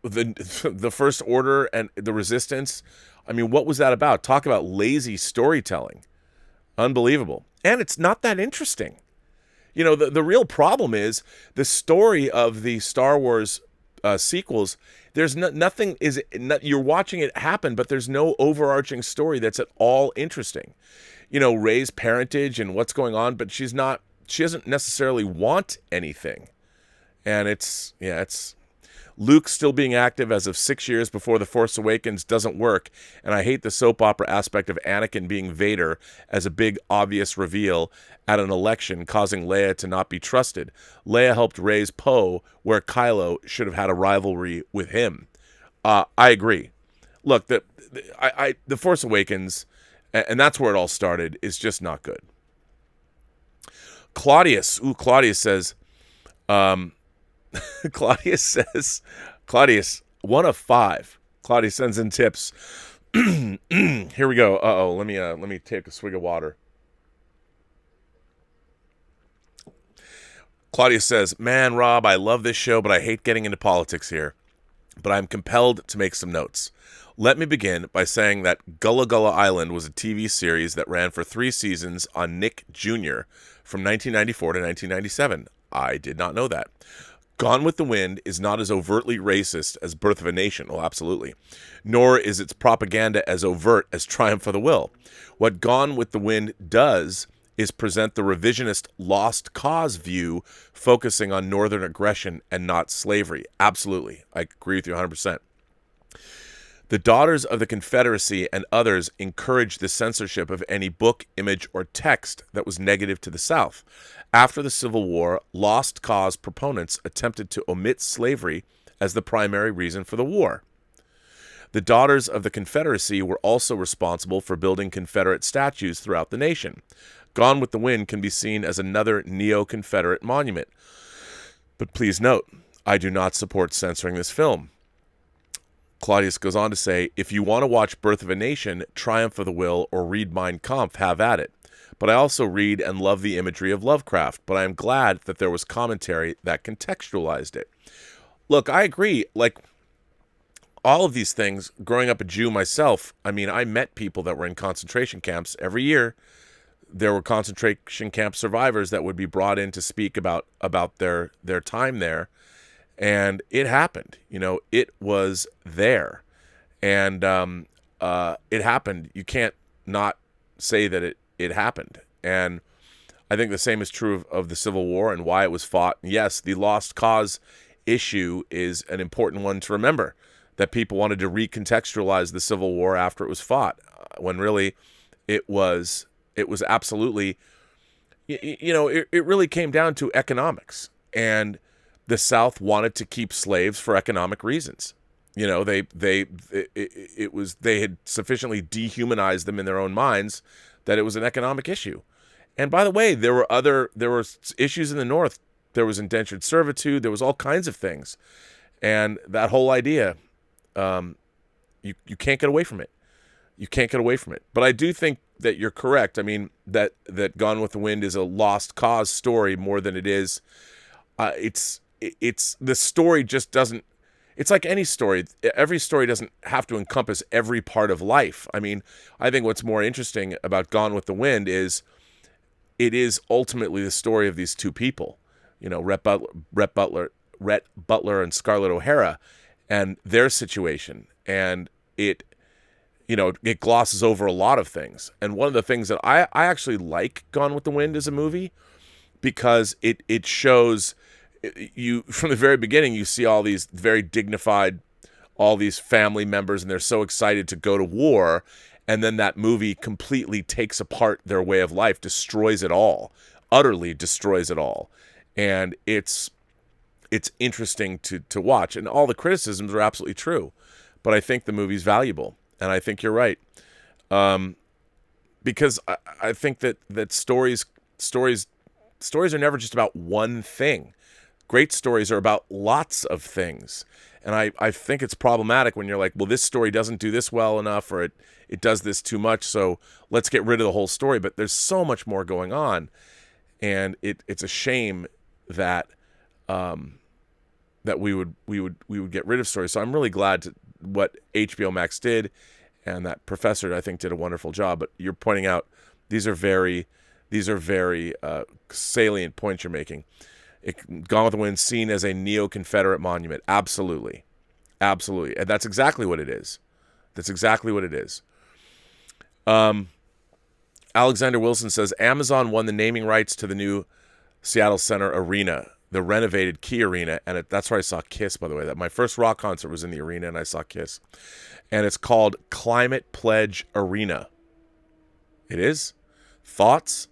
the First Order and the Resistance, I mean, what was that about? Talk about lazy storytelling. Unbelievable. And it's not that interesting. The real problem is the story of the Star Wars sequels. There's nothing. You're watching it happen, but there's no overarching story that's at all interesting. Rey's parentage and what's going on, but she doesn't necessarily want anything. And it's Luke still being active as of 6 years before The Force Awakens doesn't work, and I hate the soap opera aspect of Anakin being Vader as a big, obvious reveal at an election, causing Leia to not be trusted. Leia helped raise Poe, where Kylo should have had a rivalry with him. I agree. Look, the Force Awakens, and that's where it all started, is just not good. Claudius says, Claudius, 1 of 5. Claudius sends in tips. Here we go. Let me take a swig of water. Claudius says, man, Rob, I love this show, but I hate getting into politics here. But I'm compelled to make some notes. Let me begin by saying that Gullah Gullah Island was a TV series that ran for 3 seasons on Nick Jr. from 1994 to 1997. I did not know that. Gone with the Wind is not as overtly racist as Birth of a Nation. Oh, absolutely. Nor is its propaganda as overt as Triumph of the Will. What Gone with the Wind does is present the revisionist lost cause view, focusing on Northern aggression and not slavery. Absolutely. I agree with you 100%. The Daughters of the Confederacy and others encouraged the censorship of any book, image, or text that was negative to the South. After the Civil War, Lost Cause proponents attempted to omit slavery as the primary reason for the war. The Daughters of the Confederacy were also responsible for building Confederate statues throughout the nation. Gone with the Wind can be seen as another neo-Confederate monument. But please note, I do not support censoring this film. Claudius goes on to say, if you want to watch Birth of a Nation, Triumph of the Will, or read Mein Kampf, have at it. But I also read and love the imagery of Lovecraft, but I am glad that there was commentary that contextualized it. Look, I agree. Like, all of these things, growing up a Jew myself, I mean, I met people that were in concentration camps every year. There were concentration camp survivors that would be brought in to speak about their time there. And it happened, it was there, and it happened. You can't not say that it happened. And I think the same is true of the Civil War and why it was fought. Yes, the lost cause issue is an important one to remember, that people wanted to recontextualize the Civil War after it was fought, when really it was absolutely, it really came down to economics. And the South wanted to keep slaves for economic reasons. They had sufficiently dehumanized them in their own minds that it was an economic issue. And by the way, there were issues in the North. There was indentured servitude. There was all kinds of things. And that whole idea, you can't get away from it. You can't get away from it. But I do think that you're correct. I mean, that Gone with the Wind is a lost cause story more than it is. It's the story just doesn't. It's like any story. Every story doesn't have to encompass every part of life. I mean, I think what's more interesting about Gone with the Wind is it is ultimately the story of these two people. You know, Rhett Butler and Scarlett O'Hara, and their situation. And it glosses over a lot of things. And one of the things that I actually like Gone with the Wind as a movie, because it shows you from the very beginning. You see all these very dignified, all these family members, and they're so excited to go to war. And then that movie completely takes apart their way of life, destroys it all, utterly destroys it all. And it's interesting to watch. And all the criticisms are absolutely true. But I think the movie's valuable. And I think you're right. Because I think that stories are never just about one thing. Great stories are about lots of things. And I think it's problematic when you're like, well, this story doesn't do this well enough, or it does this too much, so let's get rid of the whole story. But there's so much more going on. And it's a shame that that we would get rid of stories. So I'm really glad to what HBO Max did, and that Professor, I think, did a wonderful job. But you're pointing out these are very salient points you're making. Gone with the Wind seen as a neo-Confederate monument. Absolutely. Absolutely. And that's exactly what it is. Alexander Wilson says, Amazon won the naming rights to the new Seattle Center Arena, the renovated Key Arena, and that's where I saw Kiss, by the way. That my first rock concert was in the arena, and I saw Kiss. And it's called Climate Pledge Arena. It is? Thoughts?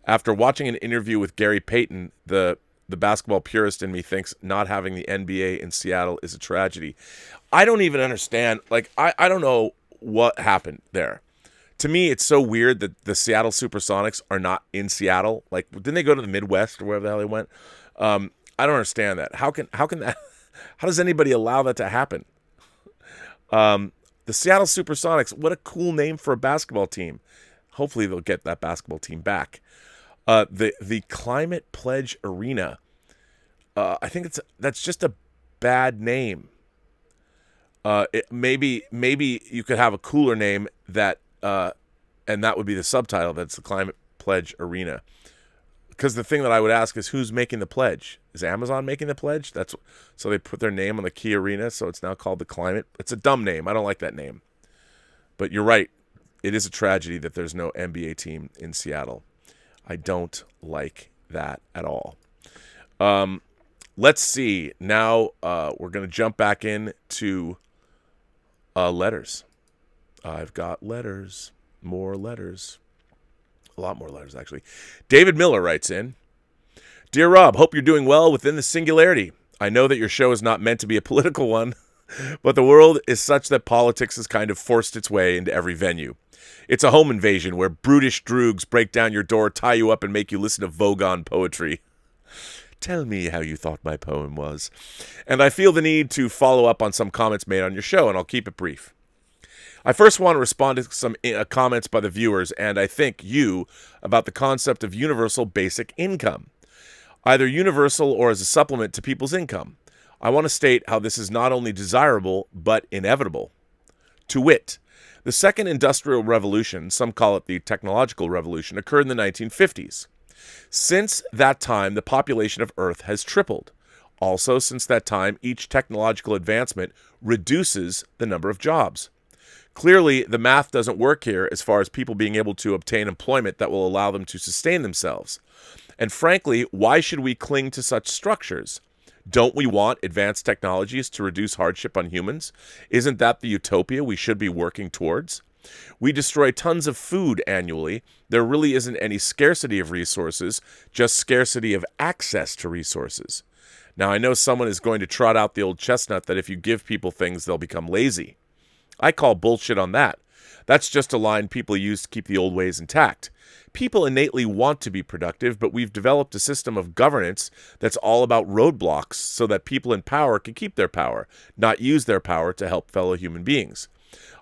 After watching an interview with Gary Payton, the basketball purist in me thinks not having the NBA in Seattle is a tragedy. I don't even understand. Like, I don't know what happened there. To me, it's so weird that the Seattle Supersonics are not in Seattle. Like, didn't they go to the Midwest or wherever the hell they went? I don't understand that. How can that? How does anybody allow that to happen? The Seattle Supersonics. What a cool name for a basketball team. Hopefully, they'll get that basketball team back. The Climate Pledge Arena. I think that's just a bad name. Maybe you could have a cooler name that. And that would be the subtitle. That's the Climate Pledge Arena. Because the thing that I would ask is, who's making the pledge? Is Amazon making the pledge? So they put their name on the Key Arena, so it's now called the Climate. It's a dumb name. I don't like that name. But you're right. It is a tragedy that there's no NBA team in Seattle. I don't like that at all. Let's see. Now we're going to jump back into letters. I've got letters. More letters. A lot more letters, actually. David Miller writes in, Dear Rob, hope you're doing well within the singularity. I know that your show is not meant to be a political one, but the world is such that politics has kind of forced its way into every venue. It's a home invasion where brutish droogs break down your door, tie you up, and make you listen to Vogon poetry. Tell me how you thought my poem was. And I feel the need to follow up on some comments made on your show, and I'll keep it brief. I first want to respond to some comments by the viewers, and I think you, about the concept of universal basic income, either universal or as a supplement to people's income. I want to state how this is not only desirable, but inevitable. To wit, the second industrial revolution, some call it the technological revolution, occurred in the 1950s. Since that time, the population of Earth has tripled. Also, since that time, each technological advancement reduces the number of jobs. Clearly, the math doesn't work here as far as people being able to obtain employment that will allow them to sustain themselves. And frankly, why should we cling to such structures? Don't we want advanced technologies to reduce hardship on humans? Isn't that the utopia we should be working towards? We destroy tons of food annually. There really isn't any scarcity of resources, just scarcity of access to resources. Now, I know someone is going to trot out the old chestnut that if you give people things, they'll become lazy. I call bullshit on that. That's just a line people use to keep the old ways intact. People innately want to be productive, but we've developed a system of governance that's all about roadblocks so that people in power can keep their power, not use their power to help fellow human beings.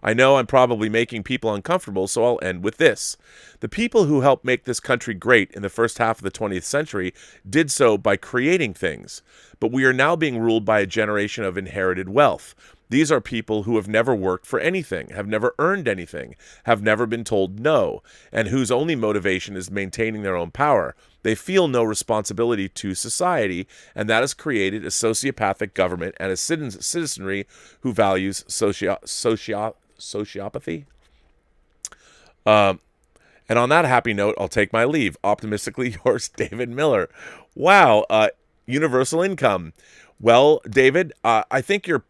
I know I'm probably making people uncomfortable, so I'll end with this. The people who helped make this country great in the first half of the 20th century did so by creating things, but we are now being ruled by a generation of inherited wealth. These are people who have never worked for anything, have never earned anything, have never been told no, and whose only motivation is maintaining their own power. They feel no responsibility to society, and that has created a sociopathic government and a citizenry who values sociopathy. And on that happy note, I'll take my leave. Optimistically yours, David Miller. Wow, universal income. Well, David, I think you're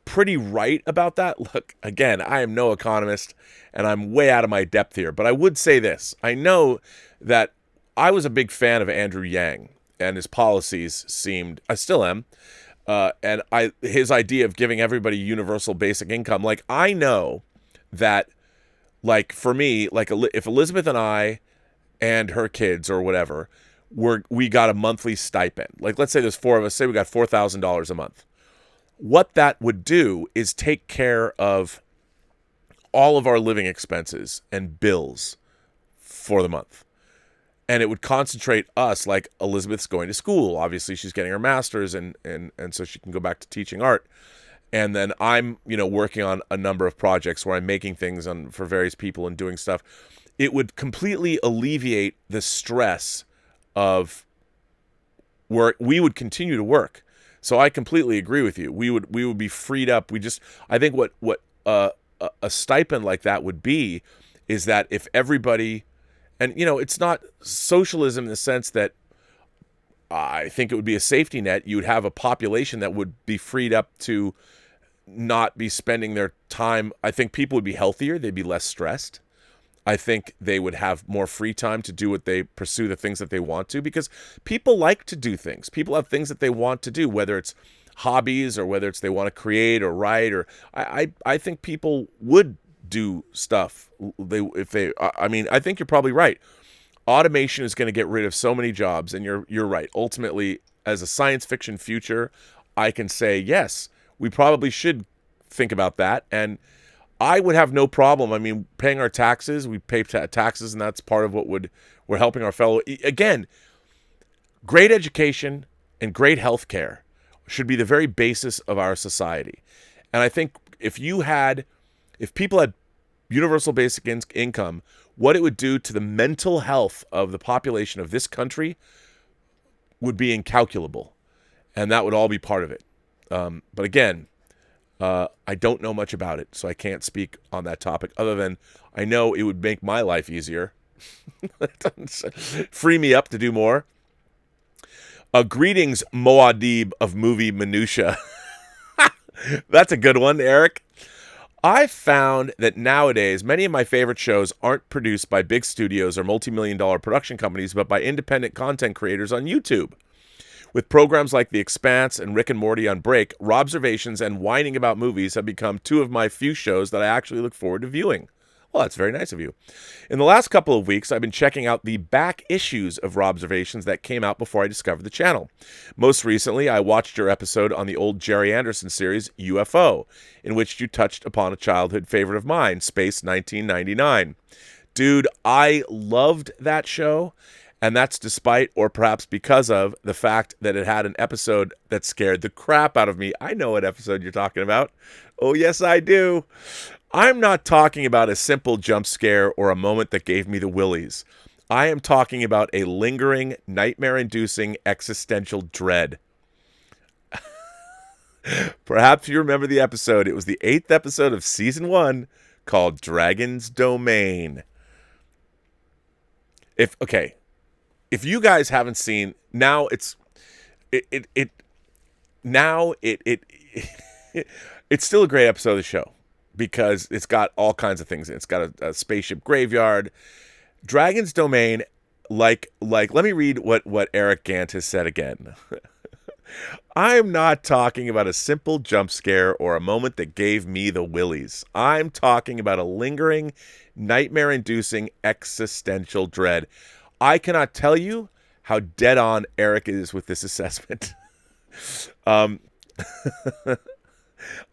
pretty right about that. Look, again, I am no economist, and I'm way out of my depth here, but I would say this. I know that I was a big fan of Andrew Yang, and his policies seemed, I still am, and his idea of giving everybody universal basic income. Like, I know that, like, for me, like, if Elizabeth and I and her kids or whatever, we got a monthly stipend. Like, let's say there's four of us, say we got $4,000 a month. What that would do is take care of all of our living expenses and bills for the month. And it would concentrate us, like Elizabeth's going to school. Obviously, she's getting her master's, and so she can go back to teaching art. And then I'm, working on a number of projects where I'm making things for various people and doing stuff. It would completely alleviate the stress of work. We would continue to work. So I completely agree with you. We would be freed up. I think what a stipend like that would be is that if everybody, and it's not socialism in the sense that I think it would be a safety net. You would have a population that would be freed up to not be spending their time. I think people would be healthier. They'd be less stressed. I think they would have more free time to pursue the things that they want to, because people like to do things. People have things that they want to do, whether it's hobbies or whether it's they want to create or write, or I think people would do stuff. I think you're probably right. Automation is going to get rid of so many jobs, and you're right. Ultimately, as a science fiction future, I can say, yes, we probably should think about that. And I would have no problem. I mean, paying our taxes, we pay taxes, and that's part of what we're helping our fellow. Again, great education and great health care should be the very basis of our society. And I think if people had universal basic income, what it would do to the mental health of the population of this country would be incalculable. And that would all be part of it. But again, I don't know much about it, so I can't speak on that topic other than I know it would make my life easier. Free me up to do more. Greetings, Moadib of Movie Minutia. That's a good one, Eric. I found that nowadays many of my favorite shows aren't produced by big studios or multi-million-dollar production companies, but by independent content creators on YouTube. With programs like The Expanse and Rick and Morty on break, Robservations and Whining About Movies have become two of my few shows that I actually look forward to viewing. Well, that's very nice of you. In the last couple of weeks, I've been checking out the back issues of Robservations that came out before I discovered the channel. Most recently, I watched your episode on the old Jerry Anderson series, UFO, in which you touched upon a childhood favorite of mine, Space 1999. Dude, I loved that show. And that's despite, or perhaps because of, the fact that it had an episode that scared the crap out of me. I know what episode you're talking about. Oh, yes, I do. I'm not talking about a simple jump scare or a moment that gave me the willies. I am talking about a lingering, nightmare-inducing existential dread. Perhaps you remember the episode. It was the 8th episode of Season 1 called Dragon's Domain. If you guys haven't seen, now it's still a great episode of the show because it's got all kinds of things in it. It's got a spaceship graveyard. Dragon's Domain, like let me read what Eric Gant has said again. I'm not talking about a simple jump scare or a moment that gave me the willies. I'm talking about a lingering, nightmare-inducing existential dread. I cannot tell you how dead on Eric is with this assessment.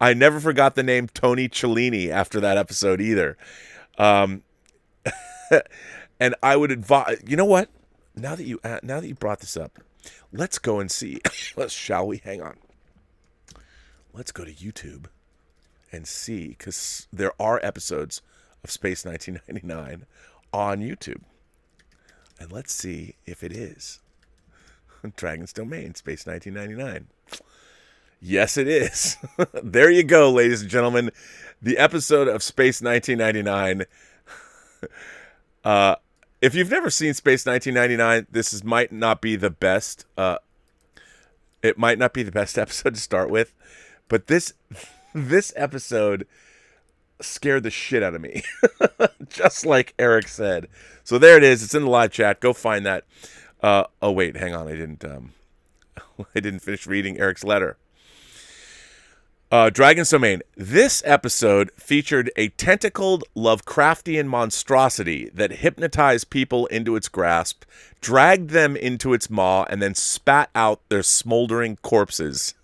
I never forgot the name Tony Cellini after that episode either. Um, and I would advise, you know what? Now that you brought this up, let's go and see. Shall we? Hang on. Let's go to YouTube and see, because there are episodes of Space 1999 on YouTube. And let's see if it is Dragon's Domain, Space 1999. Yes, it is. There you go, ladies and gentlemen. The episode of Space 1999. If you've never seen Space 1999, this might not be the best. It might not be the best episode to start with, but this episode scared the shit out of me, just like Eric said. So there it is. It's in the live chat. Go find that. Oh wait, hang on. I didn't finish reading Eric's letter. Dragon's Domain. This episode featured a tentacled Lovecraftian monstrosity that hypnotized people into its grasp, dragged them into its maw, and then spat out their smoldering corpses.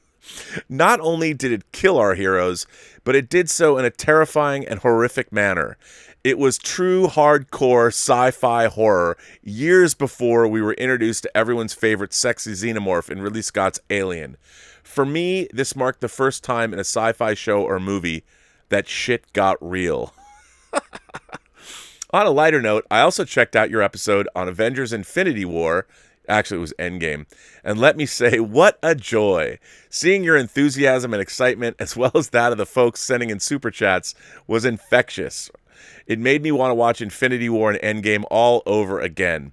Not only did it kill our heroes, but it did so in a terrifying and horrific manner. It was true hardcore sci-fi horror years before we were introduced to everyone's favorite sexy xenomorph in Ridley Scott's Alien. For me, this marked the first time in a sci-fi show or movie that shit got real. On a lighter note, I also checked out your episode on Avengers Infinity War. Actually, it was Endgame. And let me say, what a joy. Seeing your enthusiasm and excitement, as well as that of the folks sending in super chats, was infectious. It made me want to watch Infinity War and Endgame all over again.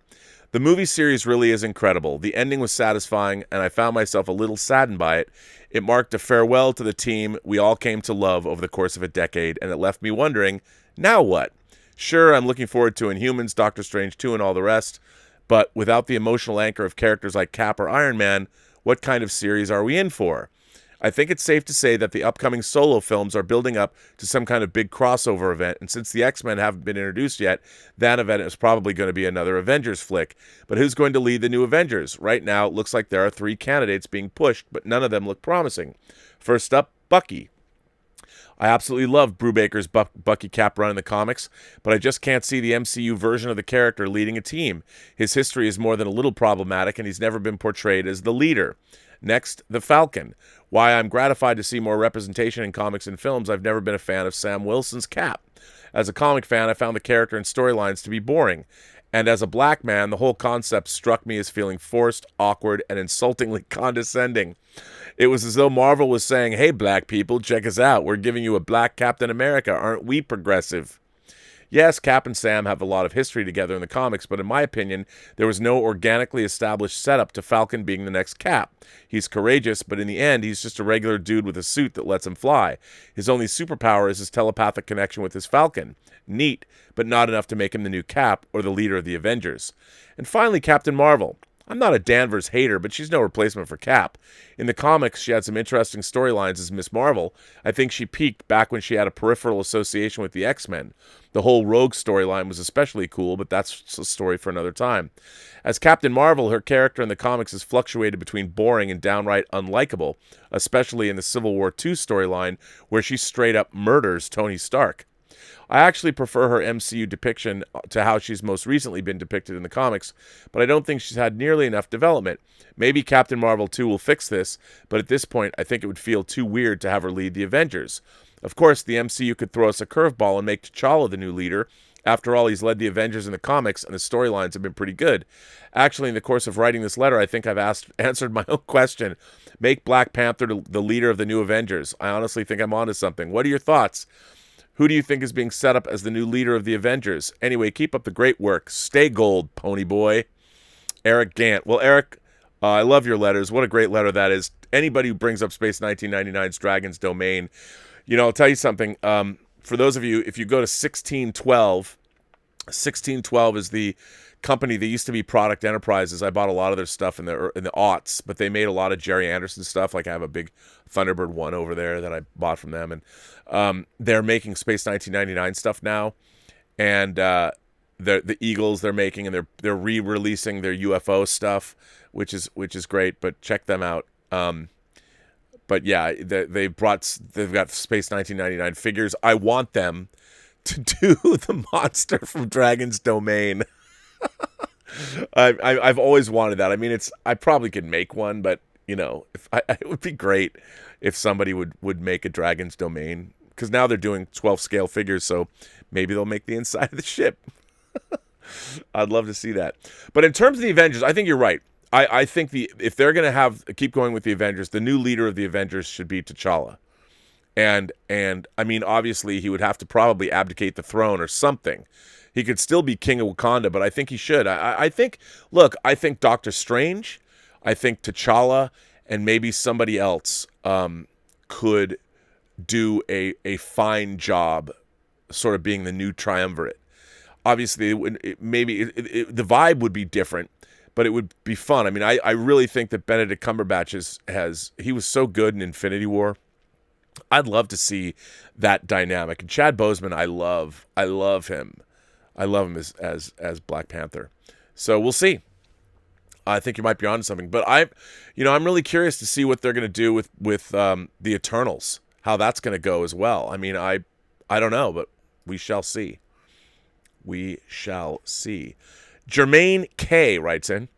The movie series really is incredible. The ending was satisfying, and I found myself a little saddened by it. It marked a farewell to the team we all came to love over the course of a decade, and it left me wondering, now what? Sure, I'm looking forward to Inhumans, Doctor Strange 2, and all the rest, but without the emotional anchor of characters like Cap or Iron Man, what kind of series are we in for? I think it's safe to say that the upcoming solo films are building up to some kind of big crossover event, and since the X-Men haven't been introduced yet, that event is probably going to be another Avengers flick. But who's going to lead the new Avengers? Right now, it looks like there are 3 candidates being pushed, but none of them look promising. First up, Bucky. I absolutely love Brubaker's Bucky Cap run in the comics, but I just can't see the MCU version of the character leading a team. His history is more than a little problematic, and he's never been portrayed as the leader. Next, the Falcon. Why I'm gratified to see more representation in comics and films, I've never been a fan of Sam Wilson's Cap. As a comic fan, I found the character and storylines to be boring. And as a black man, the whole concept struck me as feeling forced, awkward, and insultingly condescending. It was as though Marvel was saying, hey, black people, check us out. We're giving you a black Captain America. Aren't we progressive? Yes, Cap and Sam have a lot of history together in the comics, but in my opinion, there was no organically established setup to Falcon being the next Cap. He's courageous, but in the end, he's just a regular dude with a suit that lets him fly. His only superpower is his telepathic connection with his Falcon. Neat, but not enough to make him the new Cap or the leader of the Avengers. And finally, Captain Marvel. I'm not a Danvers hater, but she's no replacement for Cap. In the comics, she had some interesting storylines as Miss Marvel. I think she peaked back when she had a peripheral association with the X-Men. The whole Rogue storyline was especially cool, but that's a story for another time. As Captain Marvel, her character in the comics has fluctuated between boring and downright unlikable, especially in the Civil War II storyline, where she straight up murders Tony Stark. I actually prefer her MCU depiction to how she's most recently been depicted in the comics, but I don't think she's had nearly enough development. Maybe Captain Marvel 2 will fix this, but at this point I think it would feel too weird to have her lead the Avengers. Of course, the MCU could throw us a curveball and make T'Challa the new leader. After all, he's led the Avengers in the comics, and the storylines have been pretty good. Actually, in the course of writing this letter, I think I've answered my own question. Make Black Panther the leader of the new Avengers. I honestly think I'm onto something. What are your thoughts? Who do you think is being set up as the new leader of the Avengers? Anyway, keep up the great work. Stay gold, pony boy. Eric Gant. Well, Eric, I love your letters. What a great letter that is. Anybody who brings up Space 1999's Dragon's Domain, I'll tell you something. For those of you, if you go to 1612 is the company that used to be Product Enterprises. I bought a lot of their stuff in the aughts, but they made a lot of Jerry Anderson stuff. Like I have a big Thunderbird 1 over there that I bought from them, and they're making Space 1999 stuff now, and the Eagles they're making, and they're re-releasing their UFO stuff, which is great. But check them out. But yeah, they've got Space 1999 figures. I want them to do the monster from Dragon's Domain. I've always wanted that. I mean, I probably could make one, but it would be great if somebody would make a Dragon's Domain, because now they're doing 12 scale figures, so maybe they'll make the inside of the ship. I'd love to see that. But in terms of the Avengers, I think you're right. I think if they're going to keep going with the Avengers, the new leader of the Avengers should be T'Challa. And I mean, obviously, he would have to probably abdicate the throne or something. He could still be king of Wakanda, but I think he should. I think Doctor Strange, I think T'Challa, and maybe somebody else could do a fine job sort of being the new triumvirate. Obviously, the vibe would be different, but it would be fun. I mean, I really think that Benedict Cumberbatch he was so good in Infinity War. I'd love to see that dynamic. And Chad Boseman, I love him. I love him as Black Panther. So we'll see. I think you might be onto something. But I'm really curious to see what they're going to do with the Eternals, how that's going to go as well. I mean, I don't know, but we shall see. We shall see. Jermaine K. writes in,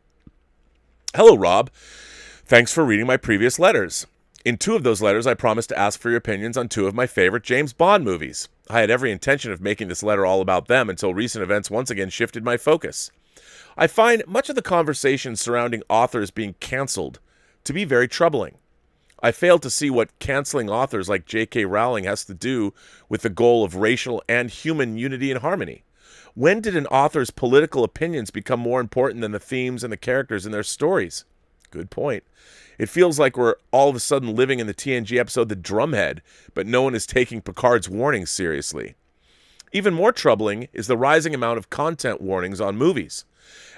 "Hello, Rob. Thanks for reading my previous letters. In 2 of those letters, I promised to ask for your opinions on 2 of my favorite James Bond movies. I had every intention of making this letter all about them until recent events once again shifted my focus. I find much of the conversation surrounding authors being canceled to be very troubling. I fail to see what canceling authors like J.K. Rowling has to do with the goal of racial and human unity and harmony. When did an author's political opinions become more important than the themes and the characters in their stories? Good point. It feels like we're all of a sudden living in the TNG episode The Drumhead, but no one is taking Picard's warnings seriously. Even more troubling is the rising amount of content warnings on movies.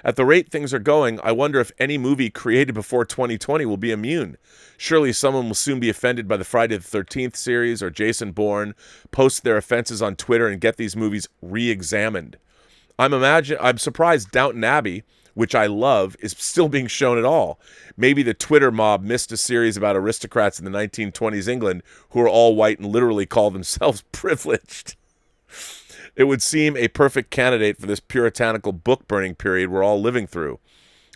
At the rate things are going, I wonder if any movie created before 2020 will be immune. Surely someone will soon be offended by the Friday the 13th series or Jason Bourne, post their offenses on Twitter, and get these movies re-examined. I'm surprised Downton Abbey, which I love, is still being shown at all. Maybe the Twitter mob missed a series about aristocrats in the 1920s England who are all white and literally call themselves privileged. It would seem a perfect candidate for this puritanical book-burning period we're all living through.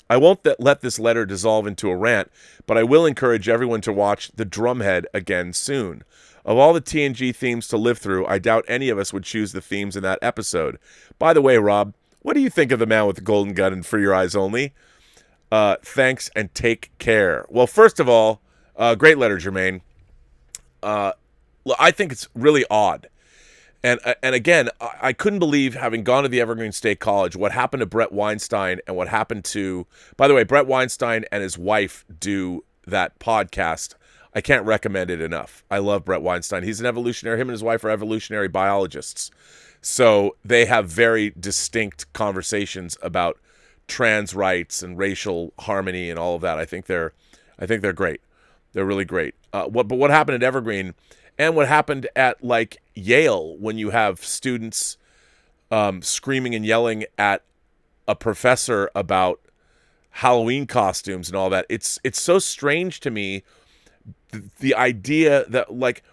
I won't let this letter dissolve into a rant, but I will encourage everyone to watch The Drumhead again soon. Of all the TNG themes to live through, I doubt any of us would choose the themes in that episode. By the way, Rob, what do you think of The Man with the Golden Gun and For Your Eyes Only? Thanks and take care." Well, first of all, great letter, Jermaine. I think it's really odd. And again, I couldn't believe, having gone to the Evergreen State College, what happened to Brett Weinstein and what happened to... By the way, Brett Weinstein and his wife do that podcast. I can't recommend it enough. I love Brett Weinstein. He's an evolutionary. Him and his wife are evolutionary biologists. So they have very distinct conversations about trans rights and racial harmony and all of that. I think they're great. They're really great. But what happened at Evergreen, and what happened at like Yale, when you have students screaming and yelling at a professor about Halloween costumes and all that. It's so strange to me, the idea that, like,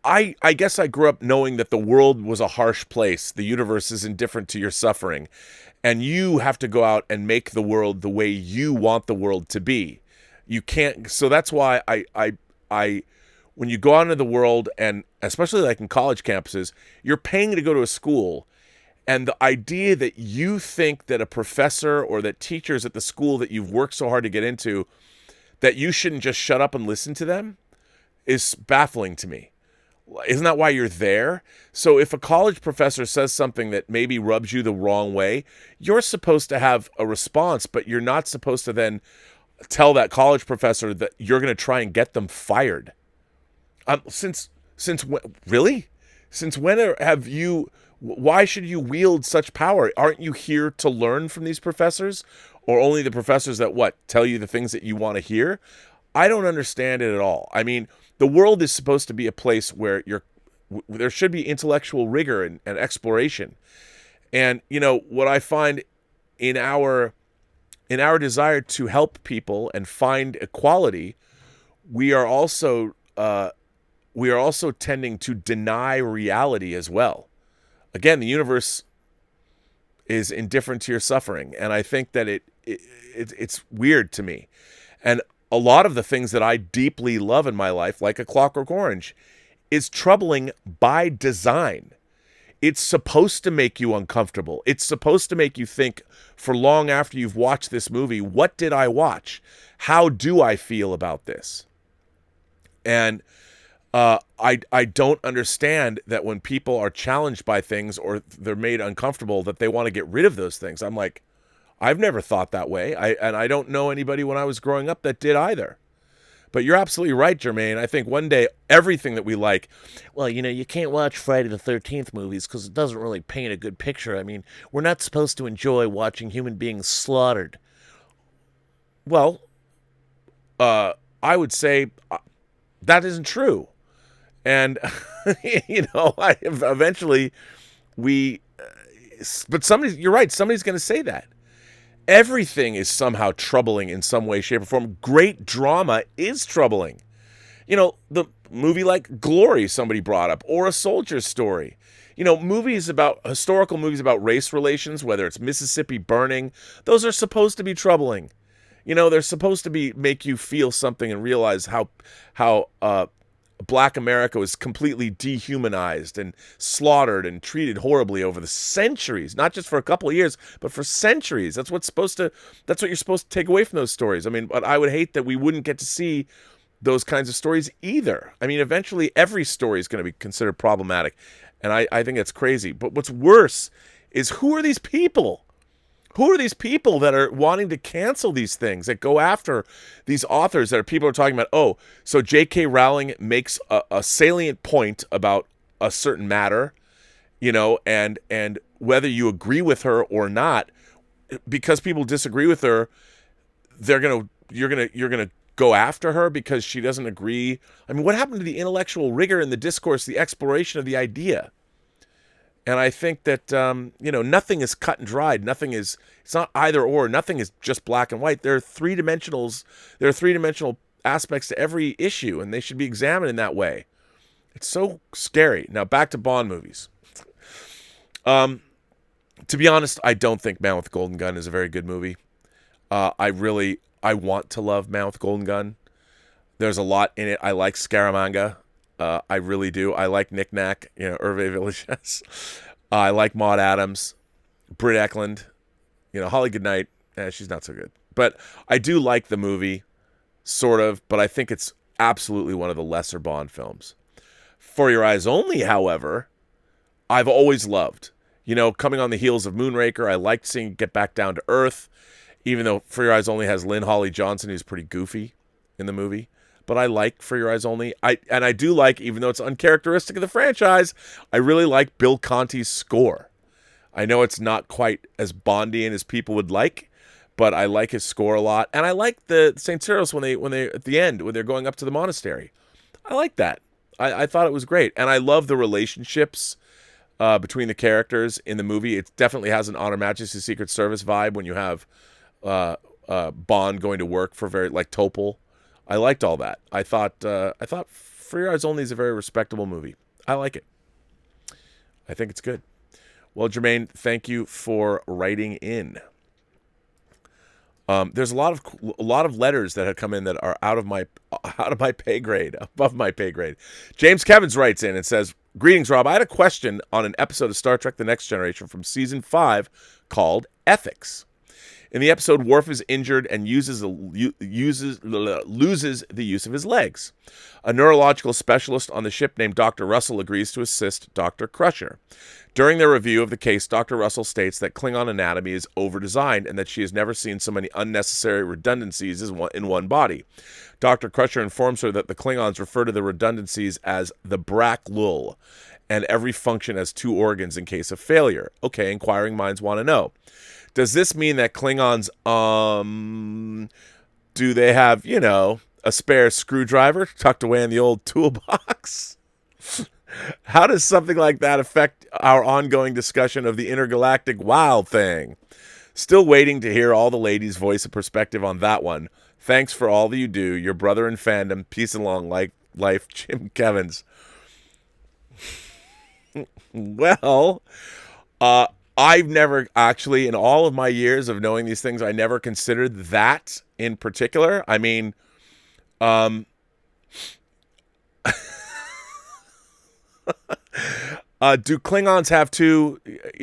I guess I grew up knowing that the world was a harsh place. The universe is indifferent to your suffering. And you have to go out and make the world the way you want the world to be. You can't. So that's why I when you go out into the world, and especially like in college campuses, you're paying to go to a school. And the idea that you think that a professor or that teachers at the school that you've worked so hard to get into, that you shouldn't just shut up and listen to them, is baffling to me. Isn't that why you're there? So if a college professor says something that maybe rubs you the wrong way, you're supposed to have a response, but you're not supposed to then tell that college professor that you're going to try and get them fired. Since when? Really? Since when have you... Why should you wield such power? Aren't you here to learn from these professors? Or only the professors that, tell you the things that you want to hear? I don't understand it at all. I mean, the world is supposed to be a place where there should be intellectual rigor and exploration. And, what I find in our desire to help people and find equality, we are also tending to deny reality as well. Again, the universe is indifferent to your suffering, and I think that it's weird to me. And a lot of the things that I deeply love in my life, like A Clockwork Orange, is troubling by design. It's supposed to make you uncomfortable. It's supposed to make you think for long after you've watched this movie, what did I watch? How do I feel about this? And I don't understand that when people are challenged by things or they're made uncomfortable, that they want to get rid of those things. I'm like, I've never thought that way. I don't know anybody when I was growing up that did either. But you're absolutely right, Jermaine. I think one day everything that we like, well, you can't watch Friday the 13th movies because it doesn't really paint a good picture. I mean, we're not supposed to enjoy watching human beings slaughtered. Well, I would say that isn't true. And, eventually but you're right, somebody's going to say that. Everything is somehow troubling in some way, shape, or form. Great drama is troubling. The movie like Glory, somebody brought up, or A Soldier's Story. Historical movies about race relations, whether it's Mississippi Burning, those are supposed to be troubling. They're supposed to make you feel something and realize how Black America was completely dehumanized and slaughtered and treated horribly over the centuries, not just for a couple of years, but for centuries. That's what you're supposed to take away from those stories. I mean, but I would hate that we wouldn't get to see those kinds of stories either. I mean, eventually every story is going to be considered problematic, and I think it's crazy. But what's worse is, who are these people? Who are these people that are wanting to cancel these things, that go after these authors that people are talking about? Oh, so J.K. Rowling makes a salient point about a certain matter, and whether you agree with her or not, because people disagree with her, you're gonna go after her because she doesn't agree. I mean, what happened to the intellectual rigor in the discourse, the exploration of the idea? And I think that, nothing is cut and dried. It's not either or. Nothing is just black and white. There are three-dimensional aspects to every issue, and they should be examined in that way. It's so scary. Now, back to Bond movies. To be honest, I don't think Man with the Golden Gun is a very good movie. I want to love Man with the Golden Gun. There's a lot in it. I like Scaramanga. I really do. I like Knick Knack, Hervé Villechaize. I like Maud Adams, Britt Eklund, Holly Goodnight. She's not so good. But I do like the movie, sort of, but I think it's absolutely one of the lesser Bond films. For Your Eyes Only, however, I've always loved. Coming on the heels of Moonraker, I liked seeing it get back down to earth, even though For Your Eyes Only has Lynn Holly Johnson, who's pretty goofy in the movie. But I like For Your Eyes Only. I do like, even though it's uncharacteristic of the franchise, I really like Bill Conti's score. I know it's not quite as Bondian as people would like, but I like his score a lot. And I like the St. Cyril's when they at the end, when they're going up to the monastery. I like that. I thought it was great. And I love the relationships between the characters in the movie. It definitely has an Honor Majesty's Secret Service vibe when you have Bond going to work for like Topol. I liked all that. I thought For Your Eyes Only is a very respectable movie. I like it. I think it's good. Well, Jermaine, thank you for writing in. There's a lot of letters that have come in that are out of my pay grade, above my pay grade. James Kevins writes in and says, "Greetings, Rob. I had a question on an episode of Star Trek: The Next Generation from season 5 called Ethics. In the episode, Worf is injured and loses the use of his legs. A neurological specialist on the ship named Dr. Russell agrees to assist Dr. Crusher. During their review of the case, Dr. Russell states that Klingon anatomy is over-designed and that she has never seen so many unnecessary redundancies in one body. Dr. Crusher informs her that the Klingons refer to the redundancies as the Brak Lul, and every function has 2 organs in case of failure. Okay, inquiring minds want to know. Does this mean that Klingons, do they have, a spare screwdriver tucked away in the old toolbox? How does something like that affect our ongoing discussion of the intergalactic wow thing? Still waiting to hear all the ladies' voice of perspective on that one. Thanks for all that you do. Your brother in fandom. Peace and long life, Jim Kevins. Well, I've never actually, in all of my years of knowing these things, I never considered that in particular. I mean, do Klingons have two?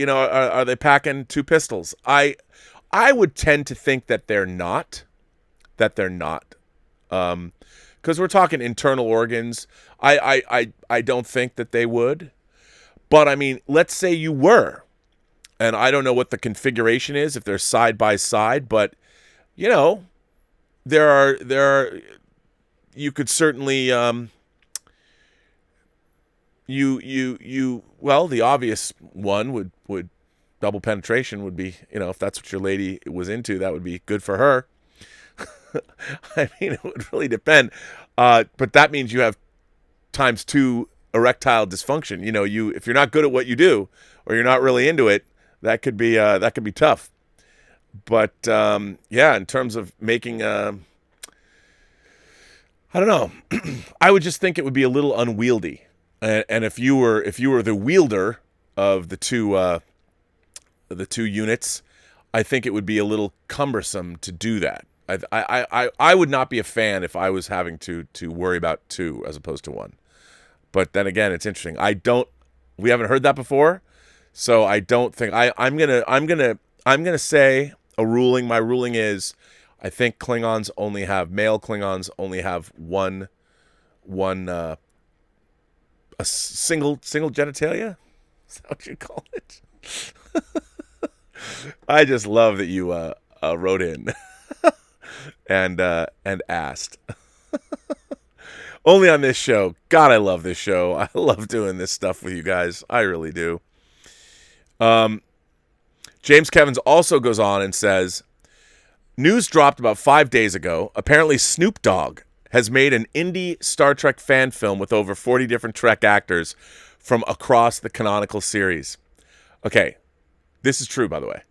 Are they packing two pistols? I would tend to think that they're not. Because we're talking internal organs. I don't think that they would. But I mean, let's say you were, and I don't know what the configuration is if they're side by side, but there are. You could certainly well, the obvious one would double penetration would be, if that's what your lady was into, that would be good for her. I mean, it would really depend. But that means you have times two erectile dysfunction. If you're not good at what you do, or you're not really into it, that could be tough. But in terms of making, I don't know. I would just think it would be a little unwieldy. And if you were the wielder of the two units, I think it would be a little cumbersome to do that. I would not be a fan if I was having to worry about two as opposed to one. But then again, it's interesting. We haven't heard that before, so I don't think I'm gonna say a ruling. My ruling is, I think male Klingons only have one a single genitalia. Is that what you call it? I just love that you wrote in and asked. Only on this show. God, I love this show. I love doing this stuff with you guys. I really do. James Kevins also goes on and says, news dropped about 5 days ago. Apparently Snoop Dogg has made an indie Star Trek fan film with over 40 different Trek actors from across the canonical series. Okay, this is true, by the way.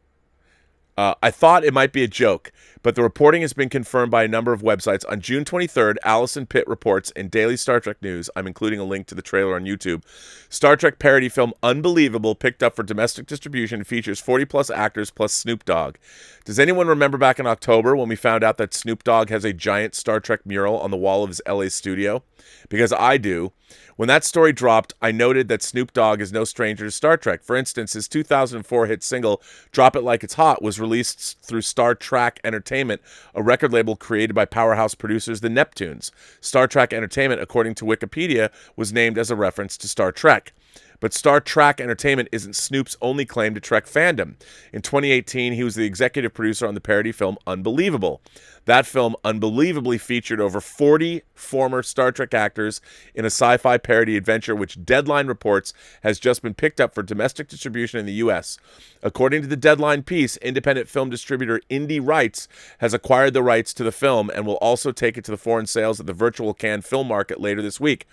I thought it might be a joke, but the reporting has been confirmed by a number of websites. On June 23rd, Allison Pitt reports in Daily Star Trek News, I'm including a link to the trailer on YouTube, Star Trek parody film Unbelievable picked up for domestic distribution, features 40-plus actors plus Snoop Dogg. Does anyone remember back in October when we found out that Snoop Dogg has a giant Star Trek mural on the wall of his LA studio? Because I do. When that story dropped, I noted that Snoop Dogg is no stranger to Star Trek. For instance, his 2004 hit single, Drop It Like It's Hot, was released through Star Trek Entertainment, a record label created by powerhouse producers the Neptunes. Star Trek Entertainment, according to Wikipedia, was named as a reference to Star Trek. But Star Trek Entertainment isn't Snoop's only claim to Trek fandom. In 2018, he was the executive producer on the parody film Unbelievable. That film unbelievably featured over 40 former Star Trek actors in a sci-fi parody adventure, which Deadline reports has just been picked up for domestic distribution in the U.S. According to the Deadline piece, independent film distributor Indie Rights has acquired the rights to the film and will also take it to the foreign sales at the virtual Cannes film market later this week.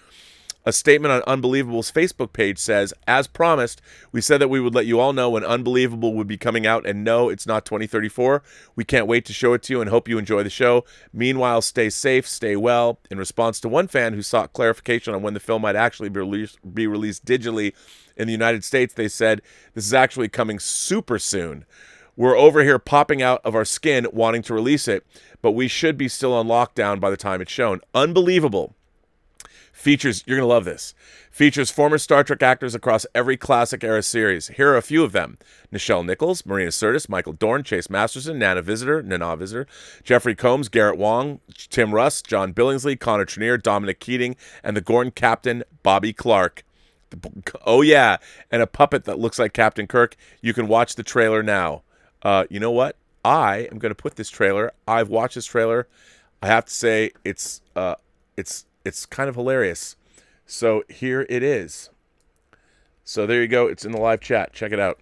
A statement on Unbelievable's Facebook page says, as promised, we said that we would let you all know when Unbelievable would be coming out, and no, it's not 2034. We can't wait to show it to you and hope you enjoy the show. Meanwhile, stay safe, stay well. In response to one fan who sought clarification on when the film might actually be released digitally in the United States, they said, this is actually coming super soon. We're over here popping out of our skin wanting to release it, but we should be still on lockdown by the time it's shown. Unbelievable. Features, you're going to love this, features former Star Trek actors across every classic era series. Here are a few of them. Nichelle Nichols, Marina Sirtis, Michael Dorn, Chase Masterson, Nana Visitor, Jeffrey Combs, Garrett Wang, Tim Russ, John Billingsley, Connor Trenier, Dominic Keating, and the Gorn Captain, Bobby Clark. Oh yeah, and a puppet that looks like Captain Kirk. You can watch the trailer now. You know what? I am going to put this trailer. I've watched this trailer. I have to say it's kind of hilarious. So here it is. So there you go. It's in the live chat. Check it out.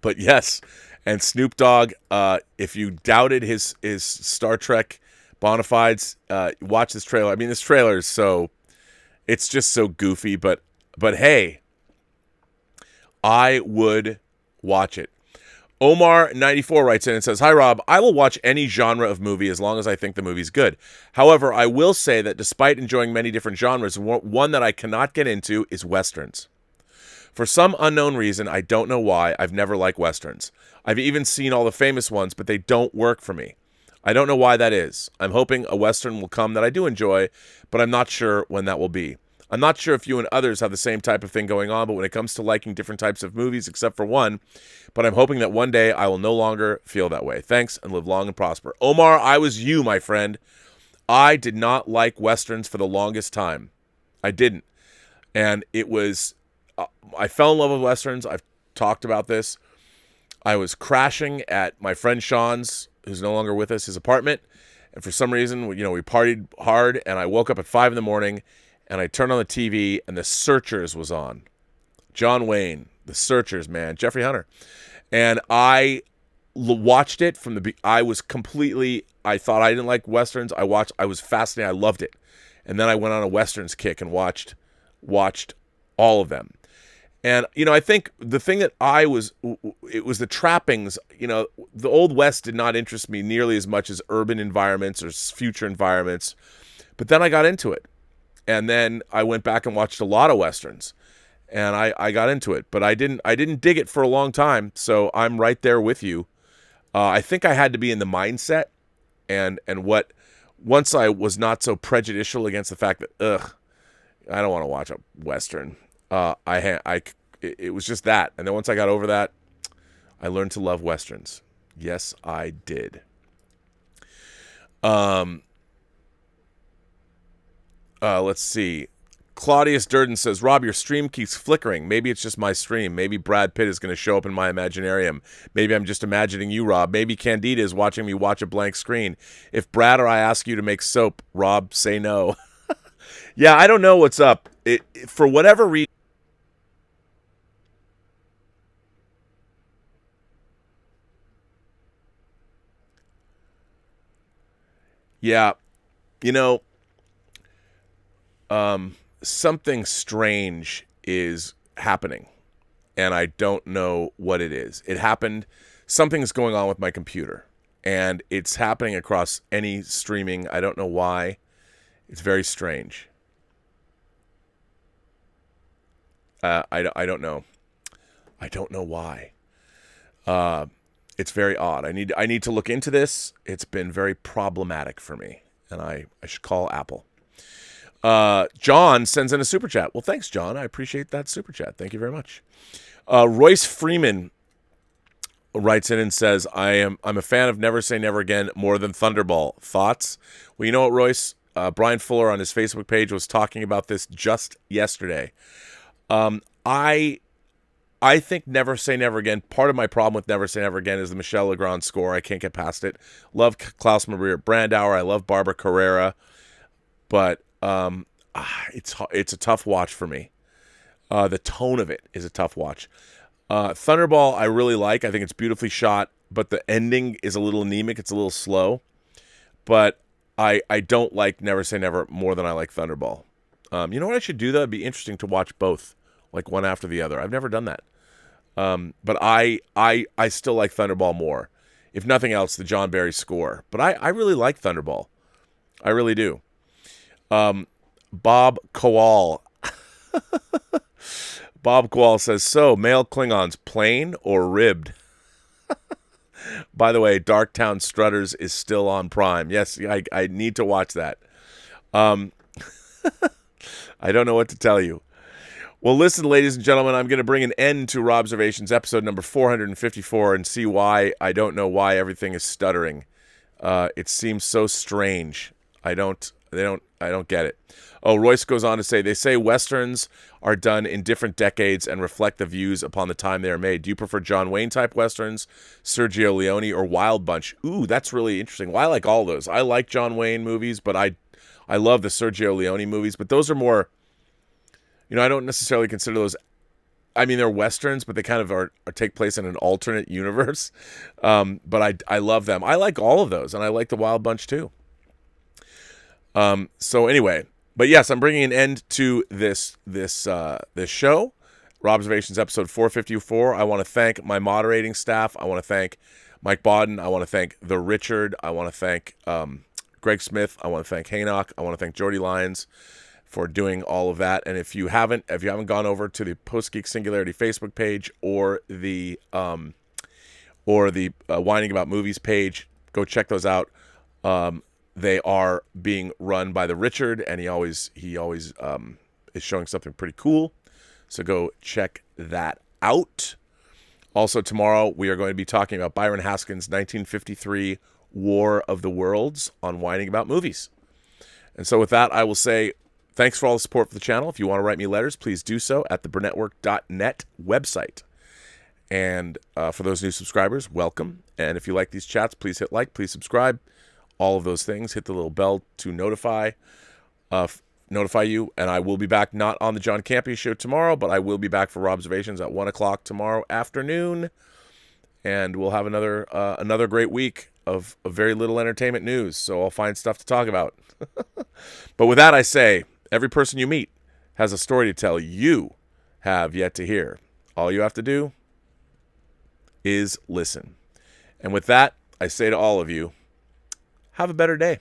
But yes, and Snoop Dogg, if you doubted his Star Trek bona fides, watch this trailer. I mean, this trailer is it's just so goofy, but hey, I would watch it. Omar94 writes in and says, "Hi, Rob. I will watch any genre of movie as long as I think the movie's good. However, I will say that despite enjoying many different genres, one that I cannot get into is Westerns. For some unknown reason, I don't know why, I've never liked Westerns. I've even seen all the famous ones, but they don't work for me. I don't know why that is. I'm hoping a Western will come that I do enjoy, but I'm not sure when that will be. I'm not sure if you and others have the same type of thing going on, but when it comes to liking different types of movies, except for one, but I'm hoping that one day I will no longer feel that way. Thanks, and live long and prosper." Omar, I was you, my friend. I did not like Westerns for the longest time. I didn't. And it was, I fell in love with Westerns. I've talked about this. I was crashing at my friend Sean's, who's no longer with us, his apartment. And for some reason, we partied hard, and I woke up at 5 a.m, and I turned on the TV, and The Searchers was on. John Wayne, The Searchers, man. Jeffrey Hunter. And I watched it from I thought I didn't like Westerns. I was fascinated. I loved it. And then I went on a Westerns kick and watched all of them. And, I think the thing that it was the trappings. The Old West did not interest me nearly as much as urban environments or future environments. But then I got into it. And then I went back and watched a lot of Westerns. And I got into it. But I didn't dig it for a long time. So I'm right there with you. I think I had to be in the mindset. And once I was not so prejudicial against the fact that, I don't want to watch a Western. It was just that. And then once I got over that, I learned to love Westerns. Yes, I did. Let's see. Claudius Durden says, "Rob, your stream keeps flickering. Maybe it's just my stream. Maybe Brad Pitt is going to show up in my Imaginarium. Maybe I'm just imagining you, Rob. Maybe Candida is watching me watch a blank screen. If Brad or I ask you to make soap, Rob, say no." Yeah, I don't know what's up. For whatever reason. Yeah, something strange is happening, and I don't know what it is. It happened. Something's going on with my computer, and it's happening across any streaming. I don't know why. It's very strange. I don't know. I don't know why. It's very odd. I need to look into this. It's been very problematic for me, and I should call Apple. John sends in a super chat. Well, thanks, John. I appreciate that super chat. Thank you very much. Royce Freeman writes in and says, I'm a fan of Never Say Never Again more than Thunderball. Thoughts? Well, you know what, Royce? Brian Fuller on his Facebook page was talking about this just yesterday. I think Never Say Never Again, part of my problem with Never Say Never Again is the Michel Legrand score. I can't get past it. Love Klaus Maria Brandauer. I love Barbara Carrera. But it's a tough watch for me. The tone of it is a tough watch. Thunderball I really like. I think it's beautifully shot, but the ending is a little anemic. It's a little slow. But I don't like Never Say Never more than I like Thunderball. You know what I should do, though? It'd be interesting to watch both, like one after the other. I've never done that. But I still like Thunderball more. If nothing else, the John Barry score. But I really like Thunderball. I really do. Bob Kowal. Bob Kowal says, "So, male Klingons, plain or ribbed?" By the way, Darktown Strutters is still on Prime. Yes, I need to watch that. I don't know what to tell you. Well, listen, ladies and gentlemen, I'm going to bring an end to Robservations episode number 454 and see why I don't know why everything is stuttering. It seems so strange. I don't get it. Oh, Royce goes on to say, "They say Westerns are done in different decades and reflect the views upon the time they are made. Do you prefer John Wayne type Westerns, Sergio Leone, or Wild Bunch?" Ooh, that's really interesting. Well, I like all those. I like John Wayne movies, but I love the Sergio Leone movies, but those are more, I don't necessarily consider those, they're Westerns, but they kind of are take place in an alternate universe. But I love them. I like all of those, and I like the Wild Bunch too. So anyway, but yes, I'm bringing an end to this show. Robservations episode 454. I want to thank my moderating staff. I want to thank Mike Bodden. I want to thank The Richard. I want to thank Greg Smith. I want to thank Haynock. I want to thank Jordy Lyons for doing all of that. And if you haven't gone over to the Post-Geek Singularity Facebook page or the Whining About Movies page, go check those out. They are being run by The Richard, and he always is showing something pretty cool. So go check that out. Also, tomorrow we are going to be talking about Byron Haskins' 1953 War of the Worlds on Whining About Movies. And so with that, I will say thanks for all the support for the channel. If you want to write me letters, please do so at the Burnettwork.net website. And for those new subscribers, welcome. And if you like these chats, please hit like, please subscribe. All of those things. Hit the little bell to notify you. And I will be back not on the John Campea show tomorrow, but I will be back for Robservations at 1 o'clock tomorrow afternoon. And we'll have another great week of very little entertainment news. So I'll find stuff to talk about. But with that, I say, every person you meet has a story to tell you have yet to hear. All you have to do is listen. And with that, I say to all of you, have a better day.